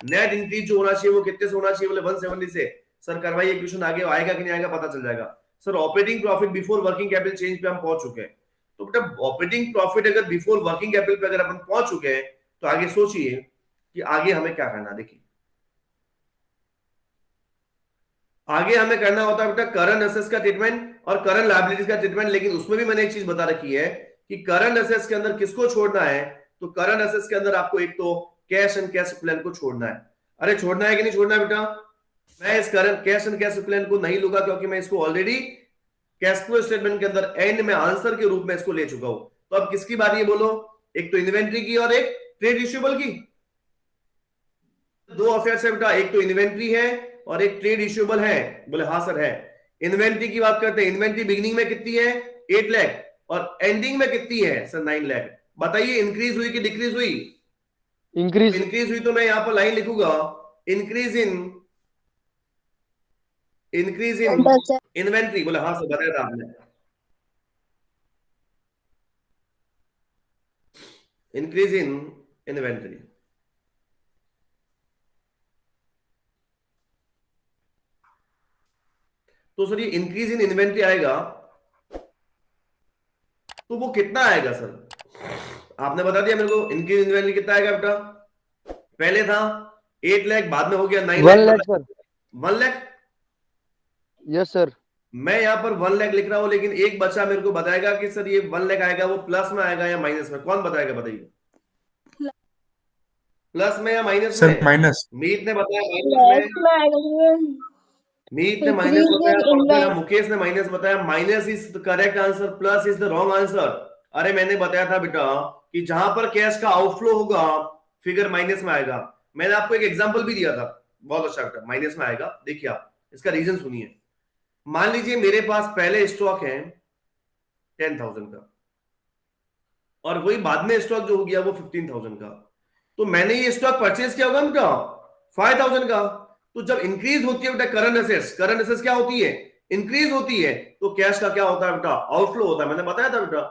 A: नेट इंक्रीज जो होना चाहिए वो कितने से होना चाहिए? बोले 170 से। सर करवाइए क्वेश्चन, आगे आएगा कि नहीं आएगा पता चल जाएगा। Sir operating profit before working capital change पे हम पहुंच चुके हैं, तो बेटा ऑपरेटिंग प्रॉफिट अगर बिफोर वर्किंग कैपिटल पे अगर अपन पहुंच चुके हैं तो आगे सोचिए कि आगे हमें क्या करना। देखिए आगे हमें करना होता है बेटा करंट एसेट्स का ट्रीटमेंट और करंट लायबिलिटीज का ट्रीटमेंट, लेकिन उसमें भी मैंने एक चीज बता रखी है कि करंट एसेट्स के अंदर किसको छोड़ना है। तो करंट एसेट्स के अंदर आपको एक तो कैश एंड कैश इक्विवेलेंट को छोड़ना है। अरे छोड़ना है कि नहीं छोड़ना है बेटा? मैं इस current cash and cash equivalent को नहीं लूंगा क्योंकि मैं इसको ऑलरेडी कैश फ्लो स्टेटमेंट के अंदर एंड में आंसर के रूप में इसको ले चुका हूं। तो अब किसकी बारी है बोलो? एक तो इन्वेंट्री की और एक ट्रेड रिसीवेबल की। दो अफेयर्स है बेटा, एक तो इन्वेंट्री है और एक ट्रेड रिसीवेबल है। बोले हाँ सर है। इन्वेंट्री की बात करते हैं, इन्वेंट्री बिगिनिंग में कितनी है? 8 लाख, और एंडिंग में कितनी है सर? 9 लाख। बताइए इंक्रीज हुई कि डिक्रीज हुई?
B: इंक्रीज।
A: इंक्रीज हुई तो मैं यहां पर लाइन लिखूंगा, इंक्रीज इन इन्वेंट्री। बोले हाँ सर बताया था आपने, इंक्रीज इन इन्वेंट्री। तो सर ये इंक्रीज इन इन्वेंट्री आएगा तो वो कितना आएगा सर? आपने बता दिया मेरे को, इंक्रीज इन इन्वेंट्री कितना आएगा बेटा? पहले था 8 लाख, बाद में हो गया 9
B: 1 lakh
A: lakh.
B: Sir.
A: 1 lakh.
B: Yes sir.
A: मैं यहां पर 1 लाख लिख रहा हूं, लेकिन एक बच्चा मेरे को बताएगा कि सर ये 1 लाख आएगा वो प्लस में आएगा या माइनस में? कौन बताएगा बताइए? प्लस में या माइनस में?
D: माइनस।
A: मीत ने बताया माइनस में, मीत ने माइनस बताया, मुकेश ने माइनस बताया। Minus is the correct answer, plus is the wrong answer. अरे मैंने बताया था बेटा कि जहां पर कैश का आउटफ्लो होगा फिगर माइनस में आएगा। मैंने आपको एक एग्जांपल भी दिया था, बहुत अच्छा बेटा, माइनस में आएगा। देखिए आप इसका रीजन सुनिए। मान लीजिए मेरे पास पहले स्टॉक है 10,000 का और वही बाद में स्टॉक जो हो गया वो 15,000 का, तो मैंने ये स्टॉक परचेज किया होगा बेटा 5,000 का। तो जब इंक्रीज होती है बेटा करंट एसेट्स क्या होती है? इंक्रीज होती है। तो कैश का क्या होता है बेटा? आउटफ्लो होता है। मैंने बताया था बेटा,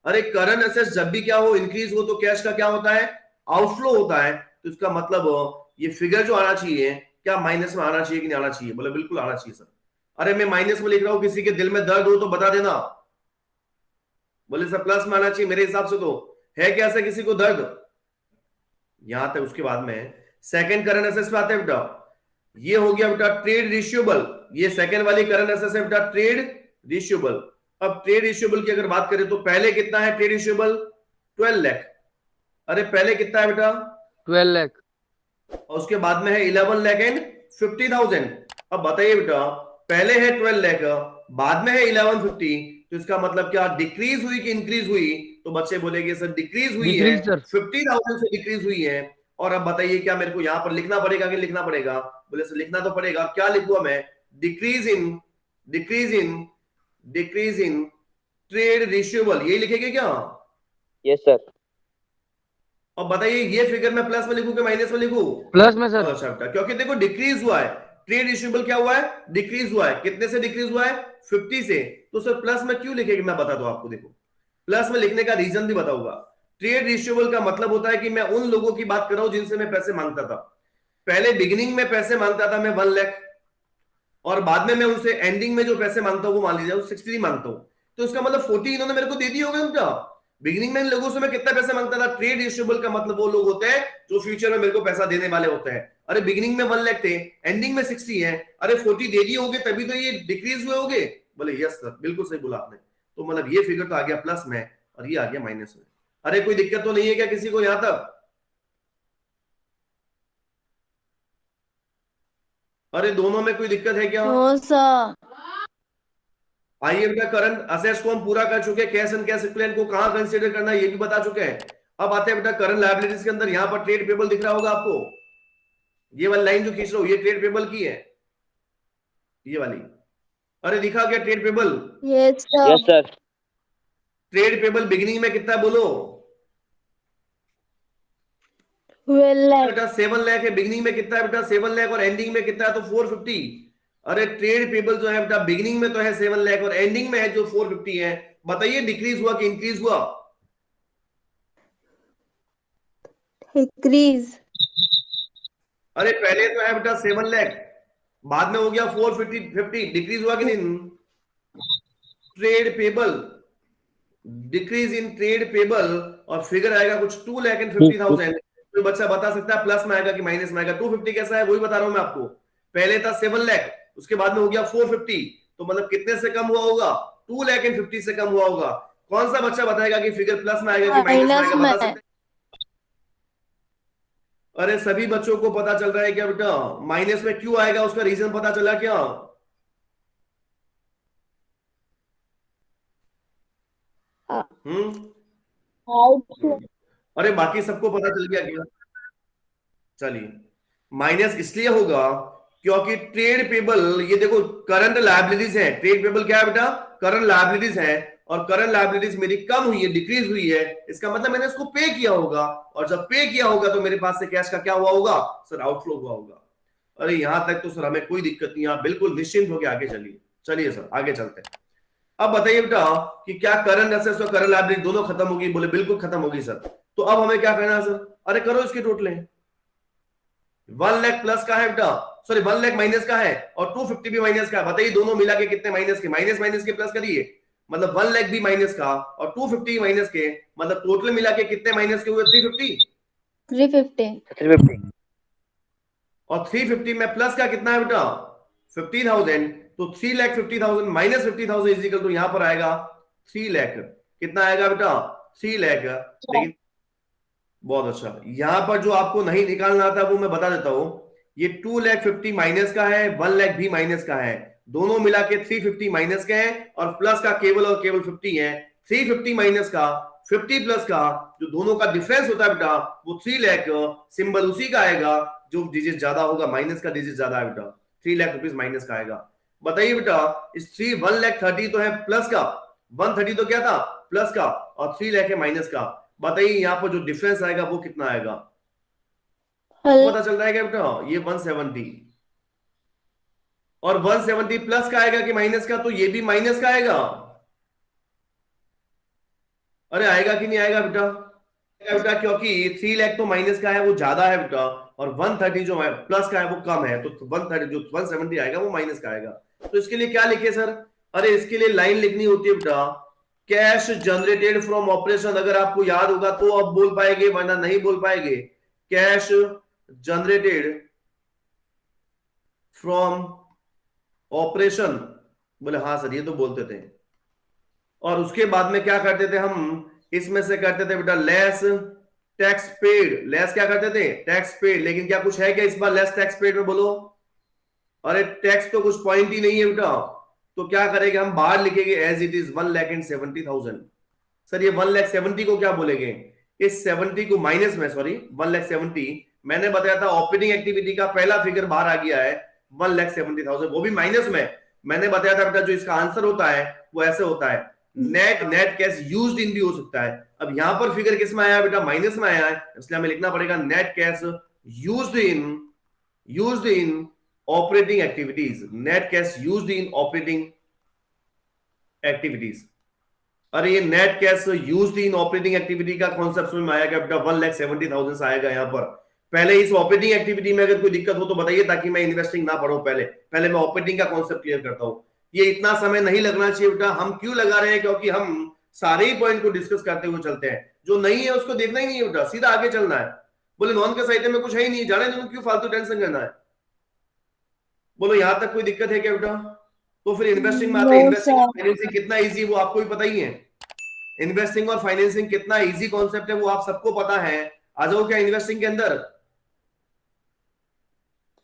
A: अरे करंट एसेट्स जब भी क्या हो, इंक्रीज हो, तो कैश का क्या होता है? आउटफ्लो होता है तो इसका मतलब ये फिगर जो आना चाहिए क्या माइनस में आना चाहिए कि नहीं आना चाहिए? बोले बिल्कुल आना चाहिए सर। अरे मैं माइनस में लिख रहा हूं, किसी के दिल में दर्द हो तो बता देना। बोले सर प्लस में आना चाहिए, मेरे हिसाब से तो है क्या ऐसा किसी को दर्द? यहां तक। उसके बाद में सेकंड करंट एसेट्स पे आते हैं बेटा। ये हो गया बेटा ट्रेड रिसीवेबल, ये सेकंड वाली करंट एसेट्स है बेटा ट्रेड रिसीवेबल। अब ट्रेड रिसीवेबल की अगर बात करें तो पहले कितना है ट्रेड रिसीवेबल? 12 लाख। अरे पहले कितना है बेटा?
B: 12 लाख।
A: और उसके बाद में है 11 लाख एंड 50,000। अब बताइए बेटा, पहले है 12 लाख, बाद में है 1150, तो इसका मतलब क्या डिक्रीज हुई कि इंक्रीज हुई? तो बच्चे बोलेंगे सर डिक्रीज हुई है,
B: डिक्रीज सर।
A: 50,000 से डिक्रीज हुई है। और अब बताइए क्या मेरे को यहां पर लिखना पड़ेगा कि लिखना पड़ेगा? बोले सर लिखना तो पड़ेगा। क्या लिखूंगा मैं? Decrease in decrease in decrease in trade receivable, यही लिखेंगे क्या?
B: Yes sir.
A: अब बताइए ये फिगर मैं प्लस में लिखूं कि माइनस में लिखूं?
B: प्लस में सर।
A: अच्छा बेटा, क्योंकि देखो डिक्रीज हुआ है, ट्रेड रिसीवेबल क्या हुआ है? डिक्रीज हुआ है। कितने से डिक्रीज हुआ है? 50 से। तो सर प्लस में क्यों लिखेंगे मैं बता दूं आपको। देखो प्लस में लिखने का रीजन भी बताऊंगा। ट्रेड रिसीवेबल का मतलब होता है कि मैं उन लोगों की बात कर रहा हूं जिनसे मैं पैसे मांगता था। पहले बिगिनिंग में पैसे मांगता था मैं 1 लाख, और बाद में मैं उनसे एंडिंग में जो पैसे मांगता हूं वो मान लीजिए 63 मांगता हूं। तो इसका मतलब 40 इन्होंने मेरे को दे दिए होंगे बेटा। बिगिनिंग में इन लोगों से मैं कितना पैसे मांगता था? ट्रेड रिसीवेबल का मतलब वो लोग होते हैं जो फ्यूचर में मेरे को पैसा देने वाले होते हैं। अरे बिगिनिंग में 1 लाख थे, एंडिंग में 60 है, अरे 40 दे दिए होंगे तभी तो ये डिक्रीज हुए होंगे। बोले यस सर, बिल्कुल सही बोला आपने। तो मतलब ये फिगर तो आ गया प्लस में और ये आ गया माइनस में। अरे कोई दिक्कत तो नहीं है क्या किसी को यहां तक? अरे दोनों में कोई दिक्कत है क्या?
C: No sir.
A: आइए बेटा, करंट असेट्स को हम पूरा कर चुके हैं, कैश एंड कैश इक्विवेलेंट को कहां कंसीडर करना है ये भी बता चुके हैं। अब आते हैं बेटा करंट लायबिलिटीज के अंदर। यहां पर ट्रेड पेबल दिख रहा होगा आपको, ये वाली लाइन जो खींच रहा हूं ये ट्रेड पेबल की है, ये वाली। अरे दिखा क्या trade payable?
C: Yes sir.
B: Yes sir.
A: Trade payable beginning में कितना है बोलो?
C: 12 लाख।
A: बेटा 7 लाख है। बिगिनिंग में कितना है बेटा? 7 लाख। और एंडिंग में कितना है? तो 450। अरे ट्रेड पेबल जो है बेटा बिगिनिंग में तो है 7 लाख और एंडिंग में है जो 450 है। बताइए डिक्रीज हुआ कि इंक्रीज हुआ?
C: इंक्रीज।
A: अरे पहले तो है बेटा 7 लाख, बाद में हो गया 450, डिक्रीज हुआ कि नहीं? Trade payable, decrease in trade payable, और फिगर आएगा कुछ 2,50,000। तो बच्चा बता सकता है प्लस में आएगा कि माइनस में आएगा? 250 कैसा है वही बता रहा हूं मैं आपको। पहले था 7 लाख, उसके बाद में हो गया 450, तो मतलब कितने से कम हुआ होगा? 2,50,000 से कम हुआ होगा। कौन सा बच्चा बताएगा कि फिगर प्लस में आएगा कि माइनस में
C: माइनस
A: आएगा?
C: में।
A: बता सकते हैं? अरे सभी बच्चों को पता चल रहा है क्या बेटा? माइनस में क्यों आएगा उसका रीजन पता चला क्या? हम्म। अरे बाकी सबको पता चल गया क्या? चलिए, माइनस इसलिए होगा क्योंकि ट्रेड पेबल, ये देखो करंट लायबिलिटीज है। ट्रेड पेबल क्या है बेटा? करंट लायबिलिटीज है, और करंट लायबिलिटीज मेरी कम हुई है, डिक्रीज हुई है। इसका मतलब मैंने इसको पे किया होगा, और जब पे किया होगा तो मेरे पास से कैश का क्या हुआ होगा? सर आउटफ्लो हुआ होगा। अरे यहां तक तो सर हमें कोई दिक्कत नहीं, आप बिल्कुल निश्चिंत होकर आगे चलिए। चलिए सर आगे चलते हैं। अब बताइए बेटा कि क्या करंट एसेट्स और करंट लायबिलिटी दोनों खत्म होगी? बोले बिल्कुल खत्म होगी सर। तो अब हमें क्या करना है सर? अरे करो इसकी टोटलें। 1 लाख प्लस का है बेटा, सॉरी 1 लाख माइनस का है, और 250 भी माइनस का है। बताइए दोनों मिला के कितने माइनस के? माइनस माइनस के प्लस करिए, मतलब 1 लाख भी माइनस का और 250 माइनस के, मतलब टोटल मिला के कितने माइनस के हुए? 350।
C: 350।
A: और 350 में प्लस का कितना है बेटा? 50,000। तो 3,50,000 माइनस 50,000 इजिकल तो यहां पर आएगा 3 लाख। कितना आएगा बेटा? 3 लाख। लेकिन बहुत अच्छा, यहां पर जो आपको नहीं निकालना था वो मैं बता देता हूं। ये 2,50,000 माइनस का है, 1 लाख भी माइनस का है, दोनों मिला के 350 माइनस का है, और प्लस का केवल और केवल 50 है। 350 माइनस का, 50 प्लस का, जो दोनों का डिफरेंस होता है बेटा वो 3 लाख, सिंबल उसी का आएगा जो डिजिट ज्यादा होगा, माइनस का डिजिट ज्यादा है बेटा, 3 लाख रुपीज माइनस का आएगा। बताइए बेटा इस 1,30,000 तो है प्लस का, 130 तो क्या था? प्लस का, और 3 लाख है माइनस का। बताइए यहां पर जो डिफरेंस आएगा वो कितना आएगा? पता चल रहा है क्या बेटा? ये 170, और 170 प्लस का आएगा कि माइनस का? तो ये भी माइनस का आएगा। अरे आएगा कि नहीं आएगा बेटा? बेटा क्योंकि 3 लाख तो माइनस का है वो ज्यादा है बेटा, और 130 जो प्लस का है वो कम है, तो 130 जो 170 आएगा वो माइनस का आएगा। तो इसके लिए क्या लिखे सर? अरे इसके लिए लाइन लिखनी होती है बेटा, कैश जनरेटेड फ्रॉम ऑपरेशन। अगर आपको याद होगा तो अब बोल पाएंगे, वरना नहीं बोल पाएंगे। कैश जनरेटेड फ्रॉम ऑपरेशन, बोले हाँ सर ये तो बोलते थे। और उसके बाद में क्या करते थे हम, इसमें से करते थे बेटा लेस टैक्स पेड। लेस क्या करते थे? Tax paid. लेकिन क्या कुछ है क्या इस बार लेस टैक्स पेड में? बोलो। अरे टैक्स तो कुछ पॉइंट ही नहीं है बेटा, तो क्या करेंगे हम? बाहर लिखेंगे एज इट इज 1,70,000। सर ये 1,70,000 को क्या बोलेंगे? इस 70 को माइनस में, सॉरी 1,70,000 मैंने बताया था ऑपरेटिंग एक्टिविटी का पहला फिगर बाहर आ गया है 1,70,000, वो भी माइनस में। मैंने बताया था बेटा जो इसका आंसर होता है वो ऐसे होता है, नेट कैश यूज्ड इन भी हो सकता है। अब यहां पर फिगर किस में आया बेटा? माइनस में आया है, इसलिए हमें लिखना पड़ेगा net cash used in operating activities. Net cash used in operating activities. अरे ये net cash used in operating activity का कॉन्सेप्ट में आएगा बेटा 1,70,000 से आएगा यहां पर। पहले इस ऑपरेटिंग एक्टिविटी में अगर कोई दिक्कत हो तो बताइए, ताकि मैं इन्वेस्टिंग ना पढ़ूं, पहले मैं ऑपरेटिंग का कॉन्सेप्ट क्लियर करता हूं। ये इतना समय नहीं लगना चाहिए बेटा। हम क्यों लगा रहे हैं? क्योंकि हम सारे ही पॉइंट को डिस्कस करते हुए चलते हैं, जो नहीं है उसको देखना ही नहीं है बेटा, सीधा आगे चलना है। बोले नॉन के साहित्य में कुछ है ही नहीं, जाने दो, क्यों फालतू टेंशन करना है? बोलो यहां तक कोई दिक्कत है क्या बेटा? तो फिर इन्वेस्टिंग में आते हैं। इन्वेस्टिंग और फाइनेंसिंग कितना इजी है वो आपको भी पता ही है। इन्वेस्टिंग और फाइनेंसिंग कितना इजी कॉन्सेप्ट है वो आप सबको पता है। आ जाओ क्या इन्वेस्टिंग के अंदर?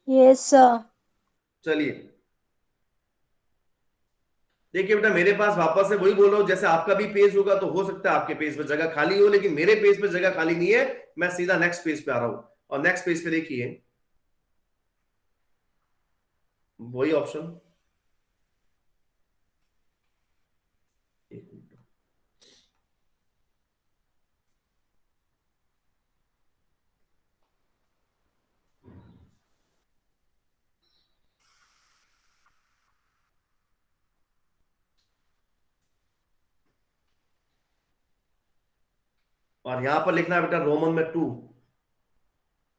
C: Yes, sir.
A: चलिए देखिए बेटा, मेरे पास वापस से वही बोल रहा हूं, जैसे आपका भी पेज होगा तो हो सकता है आपके पेज पे जगह खाली हो, लेकिन मेरे पेज पे जगह खाली नहीं है। मैं सीधा नेक्स्ट पेज पे आ रहा हूं, और नेक्स्ट पेज पे देखिए वही ऑप्शन। और यहां पर लिखना है बेटा रोमन में 2,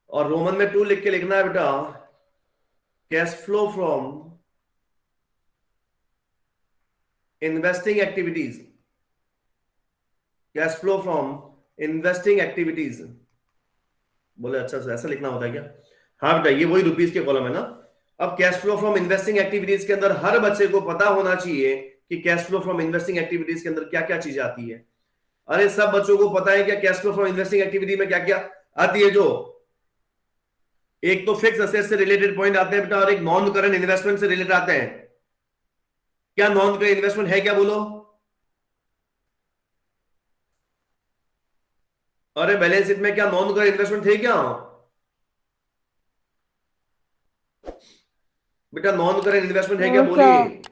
A: और रोमन में 2 लिख के लिखना है बेटा cash flow from investing activities. Cash flow from investing activities. बोले अच्छा सर ऐसा लिखना होता है क्या? हाँ बेटा ये वही रुपीस के कॉलम है ना। अब cash flow from investing activities के अंदर हर बच्चे को पता होना चाहिए कि cash flow from investing activities के अंदर क्या क्या चीजें आती है। अरे सब बच्चों को पता है क्या cash flow from investing activity में क्या क्या आती है? जो एक तो फिक्स असेट से रिलेटेड पॉइंट आते हैं बेटा, और एक नॉन करंट इन्वेस्टमेंट से रिलेटेड आते हैं। क्या नॉन करंट इन्वेस्टमेंट है क्या? बोलो। अरे बैलेंस शीट में क्या नॉन करंट इन्वेस्टमेंट थे क्या? बेटा नॉन करंट इन्वेस्टमेंट है क्या?
C: No,
A: बोलिए।
C: sir.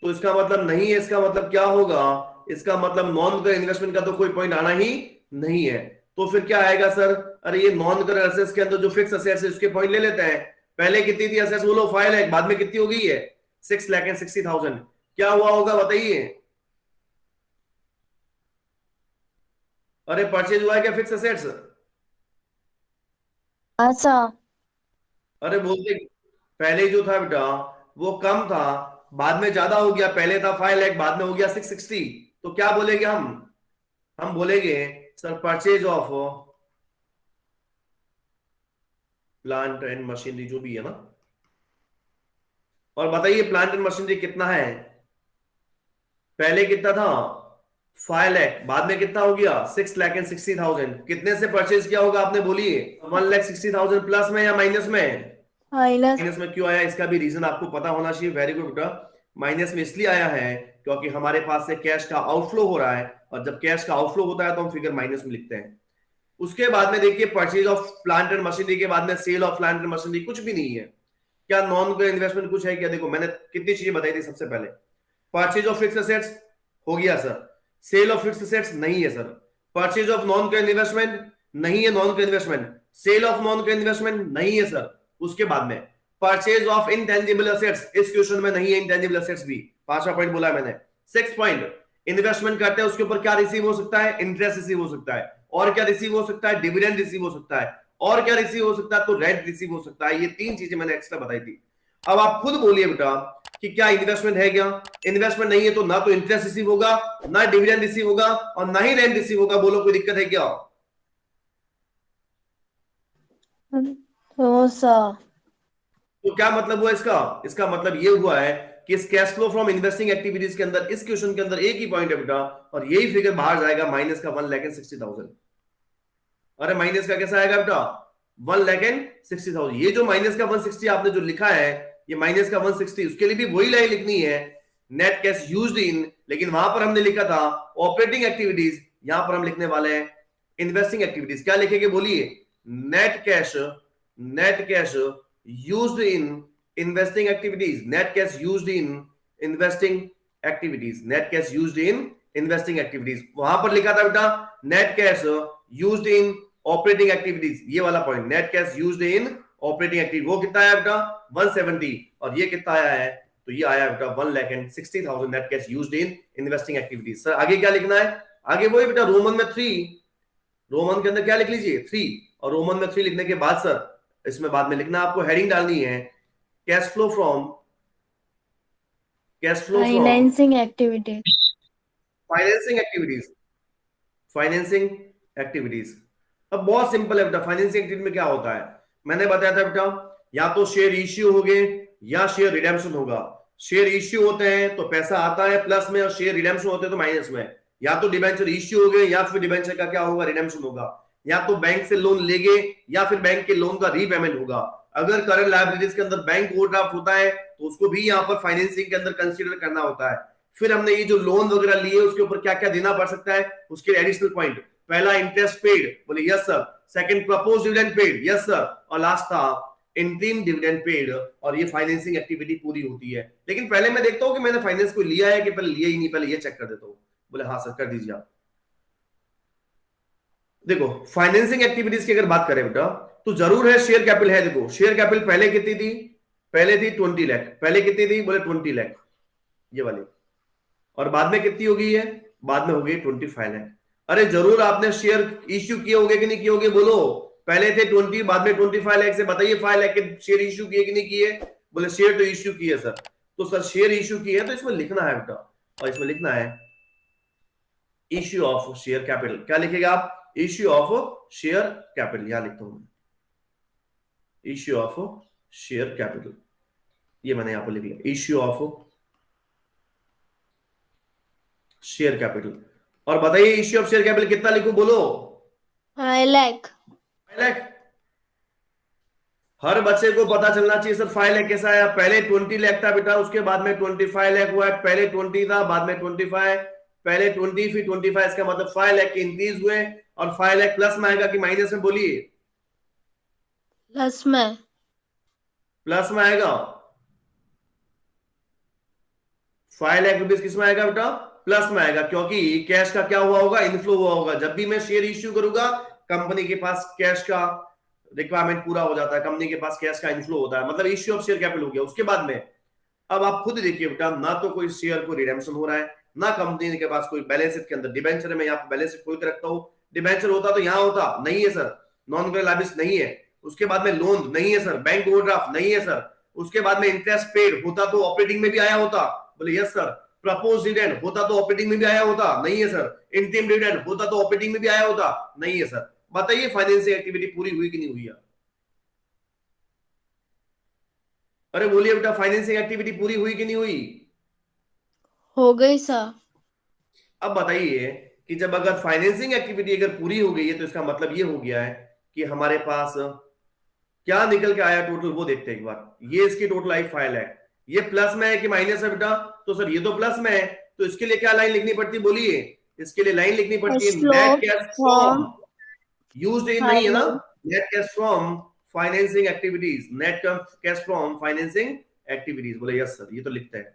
A: तो इसका मतलब नहीं है, इसका मतलब क्या होगा? इसका मतलब नॉन करंट इन्वेस्टमेंट का तो कोई पॉइंट आना ही नहीं है। तो फिर क्या आएगा सर? अरे ये नॉन करंट असेट्स के अंदर जो फिक्स असेट्स है उसके पॉइंट ले लेते हैं। पहले कितनी थी असेट्स? बोलो 5 लाख, बाद में कितनी हो गई है? 6,60,000। क्या हुआ होगा बताइए? अरे परचेज हुआ है क्या फिक्स असेट्स?
C: Yes, sir.
A: अरे बोलते पहले जो था बेटा वो कम था, बाद में ज्यादा हो गया। पहले था 5 लाख, बाद में हो गया 660। तो क्या बोलेंगे हम बोलेंगे sir purchase of plant and machinery जो भी है ना। और बताइए प्लांट एंड मशीनरी कितना है? पहले कितना था? 5 लाख, बाद में कितना हो गया? 6,60,000। कितने से परचेज किया होगा आपने? बोलिए 1,60,000 प्लस में या माइनस में?
C: Minus.
A: माइनस में क्यों आया? इसका भी रीजन आपको पता होना चाहिए। वेरी गुड बेटा। माइनस में इसलिए आया है क्योंकि हमारे पास से कैश का आउटफ्लो हो रहा है, और जब कैश का आउटफ्लो होता है तो हम फिगर माइनस में लिखते हैं। उसके बाद में देखिए purchase of plant and machinery के बाद में sale of plant and machinery कुछ भी नहीं है। क्या नॉन करंट इन्वेस्टमेंट कुछ है क्या? देखो मैंने कितनी चीजें बताई थी। सबसे पहले परचेज ऑफ फिक्स असेट्स हो गया sir, sale of fix assets नहीं है sir, purchase of non current investment नहीं है, non current investment, sale of non current investment नहीं है सर। उसके बाद में परचेज ऑफ इनटेंजिबल असेट्स, इस क्वेश्चन में नहीं है इनटेंजिबल असेट्स भी। 5वां पॉइंट बोला मैंने। 6 पॉइंट इन्वेस्टमेंट करते हैं उसके ऊपर क्या रिसीव हो सकता है, इंटरेस्ट रिसीव हो सकता है, और क्या रिसीव हो सकता है, डिविडेंड रिसीव हो सकता है, और क्या रिसीव हो सकता है, तो रेंट रिसीव हो सकता है। ये 3 चीजें मैंने एक्स्ट्रा बताई थी। अब आप खुद बोलिए बेटा कि क्या इन्वेस्टमेंट है क्या? इन्वेस्टमेंट नहीं है तो ना तो इंटरेस्ट रिसीव होगा, ना डिविडेंड रिसीव होगा, और ना ही रेंट रिसीव होगा। बोलो कोई दिक्कत है क्या?
C: No sir.
A: तो क्या मतलब हुआ इसका? इसका मतलब ये हुआ है कि इस cash flow from investing activities के अंदर, इस क्वेश्चन के अंदर एक ही पॉइंट है बेटा, और यही फिगर बाहर जाएगा, माइनस का 1,60,000। अरे माइनस का कैसा आएगा बेटा? 1,60,000। ये जो माइनस का 160 आपने जो लिखा है, ये माइनस का 160, उसके लिए भी वही लाइन लिखनी है, नेट कैश यूज्ड इन, लेकिन वहां पर हमने लिखा था ऑपरेटिंग एक्टिविटीज, यहां पर हम लिखने वाले हैं इन्वेस्टिंग एक्टिविटीज। क्या लिखेंगे बोलिए? Net cash used in investing activities, net cash used in investing activities, net cash used in investing activities. वहां पर लिखा था बेटा net cash used in operating activities, ये वाला point, net cash used in operating activity. वो कितना आया बेटा? 170। और ये कितना आया है? तो ये आया बेटा 1,60,000 net cash used in investing activities. Sir आगे क्या लिखना है? आगे वही बेटा रोमन में 3, रोमन के अंदर क्या लिख लीजिए 3, और रोमन में 3 लिखने के बाद सर इसमें बाद में लिखना, आपको हेडिंग डालनी है cash flow from
C: financing activity.
A: Financing activities, financing activities. अब बहुत सिंपल है बेटा, फाइनेंसिंग एक्टिविटी में क्या होता है मैंने बताया था बेटा, या तो शेयर इश्यू हो गए या शेयर रिडेम्पशन होगा। शेयर इश्यू होते हैं तो पैसा आता है प्लस में, और शेयर रिडेम्पशन होते हैं तो माइनस में। या तो डिबेंचर इश्यू हो गए या फिर डिबेंचर का क्या होगा, रिडेम्पशन होगा। या तो बैंक से लोन लेंगे या फिर बैंक के लोन का रीपेमेंट होगा। अगर करंट लायबिलिटीज के अंदर बैंक ओवरड्राफ्ट होता है तो उसको भी यहाँ पर फाइनेंसिंग के अंदर कंसीडर करना होता है। फिर हमने ये जो लोन वगैरह लिए उसके ऊपर क्या क्या देना पड़ सकता है, उसके एडिशनल पॉइंट, पहला इंटरेस्ट पेड, बोले yes sir, second propose dividend paid, yes sir, और लास्ट था इंटीम डिविडेंड पेड। और ये फाइनेंसिंग एक्टिविटी पूरी होती है। लेकिन पहले मैं देखता हूं कि मैंने फाइनेंस को लिया है कि पहले लिया ही नहीं, पहले ये चेक कर देता हूं। बोले हाँ सर कर दीजिए आप। देखो फाइनेंसिंग एक्टिविटीज की अगर बात करें बेटा तो जरूर है शेयर कैपिटल है। देखो शेयर कैपिटल पहले कितनी थी? पहले थी 20 लाख। पहले कितनी थी? बोले 20 लाख, ये वाली। और बाद में कितनी हो गई है? बाद में हो गई 25 लाख। अरे जरूर आपने शेयर इश्यू किए होंगे कि नहीं किए होंगे? बोलो पहले थे 20, बाद में 25 लाख से बताइए 5 लाख के शेयर इश्यू किए कि नहीं किए? बोले शेयर तो इश्यू किए सर। तो सर शेयर इश्यू किए तो इसमें लिखना है बेटा, और इसमें लिखना है इश्यू ऑफ शेयर कैपिटल। क्या लिखेगा आप? इश्यू ऑफ शेयर कैपिटल, यहां लिखता हूं इश्यू ऑफ शेयर कैपिटल, ये मैंने यहां पर लिख लिया इश्यू ऑफ शेयर कैपिटल। और बताइए इश्यू ऑफ शेयर कैपिटल कितना लिखूं? बोलो
C: 5 लाख।
A: 5 लाख। हर बच्चे को पता चलना चाहिए सर 5 लाख कैसा आया। पहले 20 लाख था बेटा, उसके बाद में 25 लाख हुआ। पहले 20 था, बाद में 25, पहले 20 फिर 25, इसका मतलब 5 लाख के इंक्रीज हुए। और 5 लाख प्लस में आएगा कि माइनस में? बोलिए
C: प्लस में।
A: प्लस में आएगा। 5 लाख रुपीज किस में आएगा बेटा? प्लस में आएगा, क्योंकि कैश का क्या हुआ होगा? इनफ्लो हुआ होगा। जब भी मैं शेयर इश्यू करूंगा कंपनी के पास कैश का रिक्वायरमेंट पूरा हो जाता है, कंपनी के पास कैश का इनफ्लो होता है, मतलब इश्यू ऑफ शेयर कैपिटल हो गया। उसके बाद में अब आप खुद देखिए बेटा, ना तो कोई शेयर को रिडेम्पशन हो रहा है, ना कंपनी के पास कोई बैलेंस शीट के अंदर डिबेंचर है। मैं यहाँ पे बैलेंस शीट खोल के रखता हूँ, डिबेंचर होता तो यहाँ होता, नहीं है सर। नॉन करंट लायबिलिटीज नहीं है। उसके बाद में लोन नहीं है सर। बैंक ओवरड्राफ्ट नहीं है सर। उसके बाद में इंटरेस्ट पेड होता तो ऑपरेटिंग में भी आया होता। बोले यस सर। प्रपोज डिविडेंड होता तो ऑपरेटिंग में भी आया होता, नहीं है सर। इंटीम डिविडेंड होता तो ऑपरेटिंग में भी आया होता, नहीं है सर। बताइए फाइनेंसिंग एक्टिविटी पूरी हुई कि नहीं हुई? अरे बोलिए बेटा फाइनेंसिंग एक्टिविटी पूरी हुई कि नहीं हुई?
C: हो गई सर।
A: अब बताइए कि जब अगर फाइनेंसिंग एक्टिविटी अगर पूरी हो गई है तो इसका मतलब ये हो गया है कि हमारे पास क्या निकल के आया टोटल, वो देखते हैं एक बार। ये इसकी टोटल आई 5 लाख। ये प्लस में है कि माइनस है बेटा? तो सर ये तो प्लस में है, तो इसके लिए क्या लाइन लिखनी पड़ती है? बोलिए इसके लिए लाइन लिखनी पड़ती है net cash from used in, नहीं है ना? Net cash from financing activities, net cash from financing activities. बोले यस सर, ये तो लिखते हैं।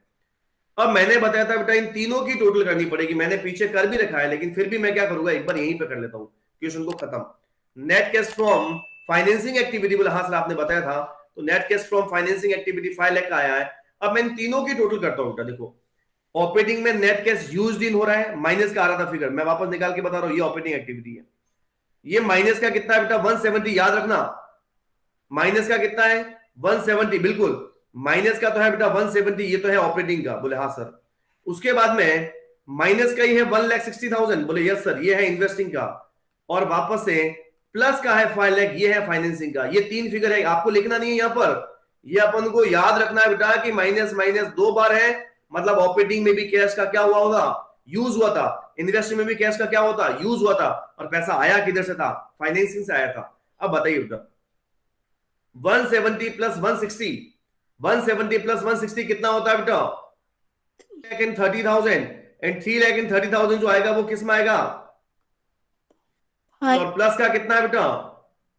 A: अब मैंने बताया था बेटा इन तीनों की टोटल करनी पड़ेगी। मैंने पीछे कर भी रखा है, लेकिन फिर भी मैं क्या करूंगा, एक बार यहीं पे कर लेता हूं क्वेश्चन को खत्म। Net cash from financing activity, बोला हाँ सर आपने बताया था, तो net cash from financing activity 5 lakh का आया है। अब मैं इन तीनों की टोटल करता हूं बेटा। देखो ऑपरेटिंग में नेट कैश यूज्ड इन हो रहा है, माइनस का आ रहा था फिगर, मैं वापस निकाल के बता रहा हूं, ये ऑपरेटिंग एक्टिविटी है। ये माइनस का कितना है बेटा 170, याद रखना माइनस का कितना है 170, बिल्कुल माइनस का तो है बेटा 170, ये तो है ऑपरेटिंग का। बोले हाँ सर। उसके बाद में माइनस का ही है 1,60,000, बोले यस सर, ये है इन्वेस्टिंग का। और वापस से प्लस का है 5 लाख, ये है फाइनेंसिंग का। ये 3 फिगर है, आपको लिखना नहीं है यहां पर, ये अपन को याद रखना है बेटा कि माइनस माइनस 2 बार है, मतलब ऑपरेटिंग में भी कैश का क्या हुआ होगा, यूज हुआ था, इन्वेस्टिंग में भी कैश का क्या होता, यूज हुआ था, और पैसा आया किधर से था, फाइनेंसिंग से आया था। अब बताइए बेटा 170 प्लस 160, 170 प्लस 160 कितना होता है बेटा 3,30,000, एंड 3,30,000 जो आएगा वो किस में आएगा, और प्लस का कितना है बेटा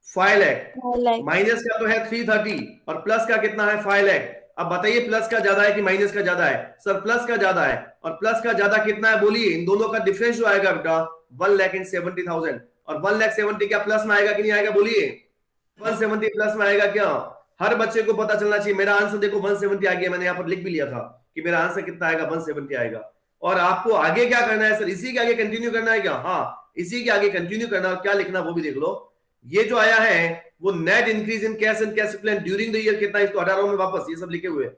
A: 5 लाख,
C: 5 lakh.
A: माइनस का तो है 330 और प्लस का कितना है 5 लाख। अब बताइए प्लस का ज्यादा है कि माइनस का ज्यादा है, सर प्लस का ज्यादा है, और प्लस का ज्यादा कितना है बोलिए, इन दोनों का डिफरेंस जो आएगा बेटा 1,70,000, और 1,70,000 क्या प्लस में आएगा कि नहीं आएगा बोलिए, 170 प्लस में आएगा क्या। हर बच्चे को पता चलना चाहिए, मेरा आंसर देखो 170 आ गया, मैंने यहाँ पर लिख भी लिया था कि मेरा आंसर कितना आएगा 170 आएगा। और आपको आगे क्या करना है सर, इसी के आगे कंटिन्यू करना है क्या, हाँ इसी के आगे कंटिन्यू करना, और क्या लिखना वो भी देख लो। ये जो आया है वो net increase in cash and cash equivalent during the year कितना, इसको हटा रहा हूं मैं वापस, ये सब लिखे हुए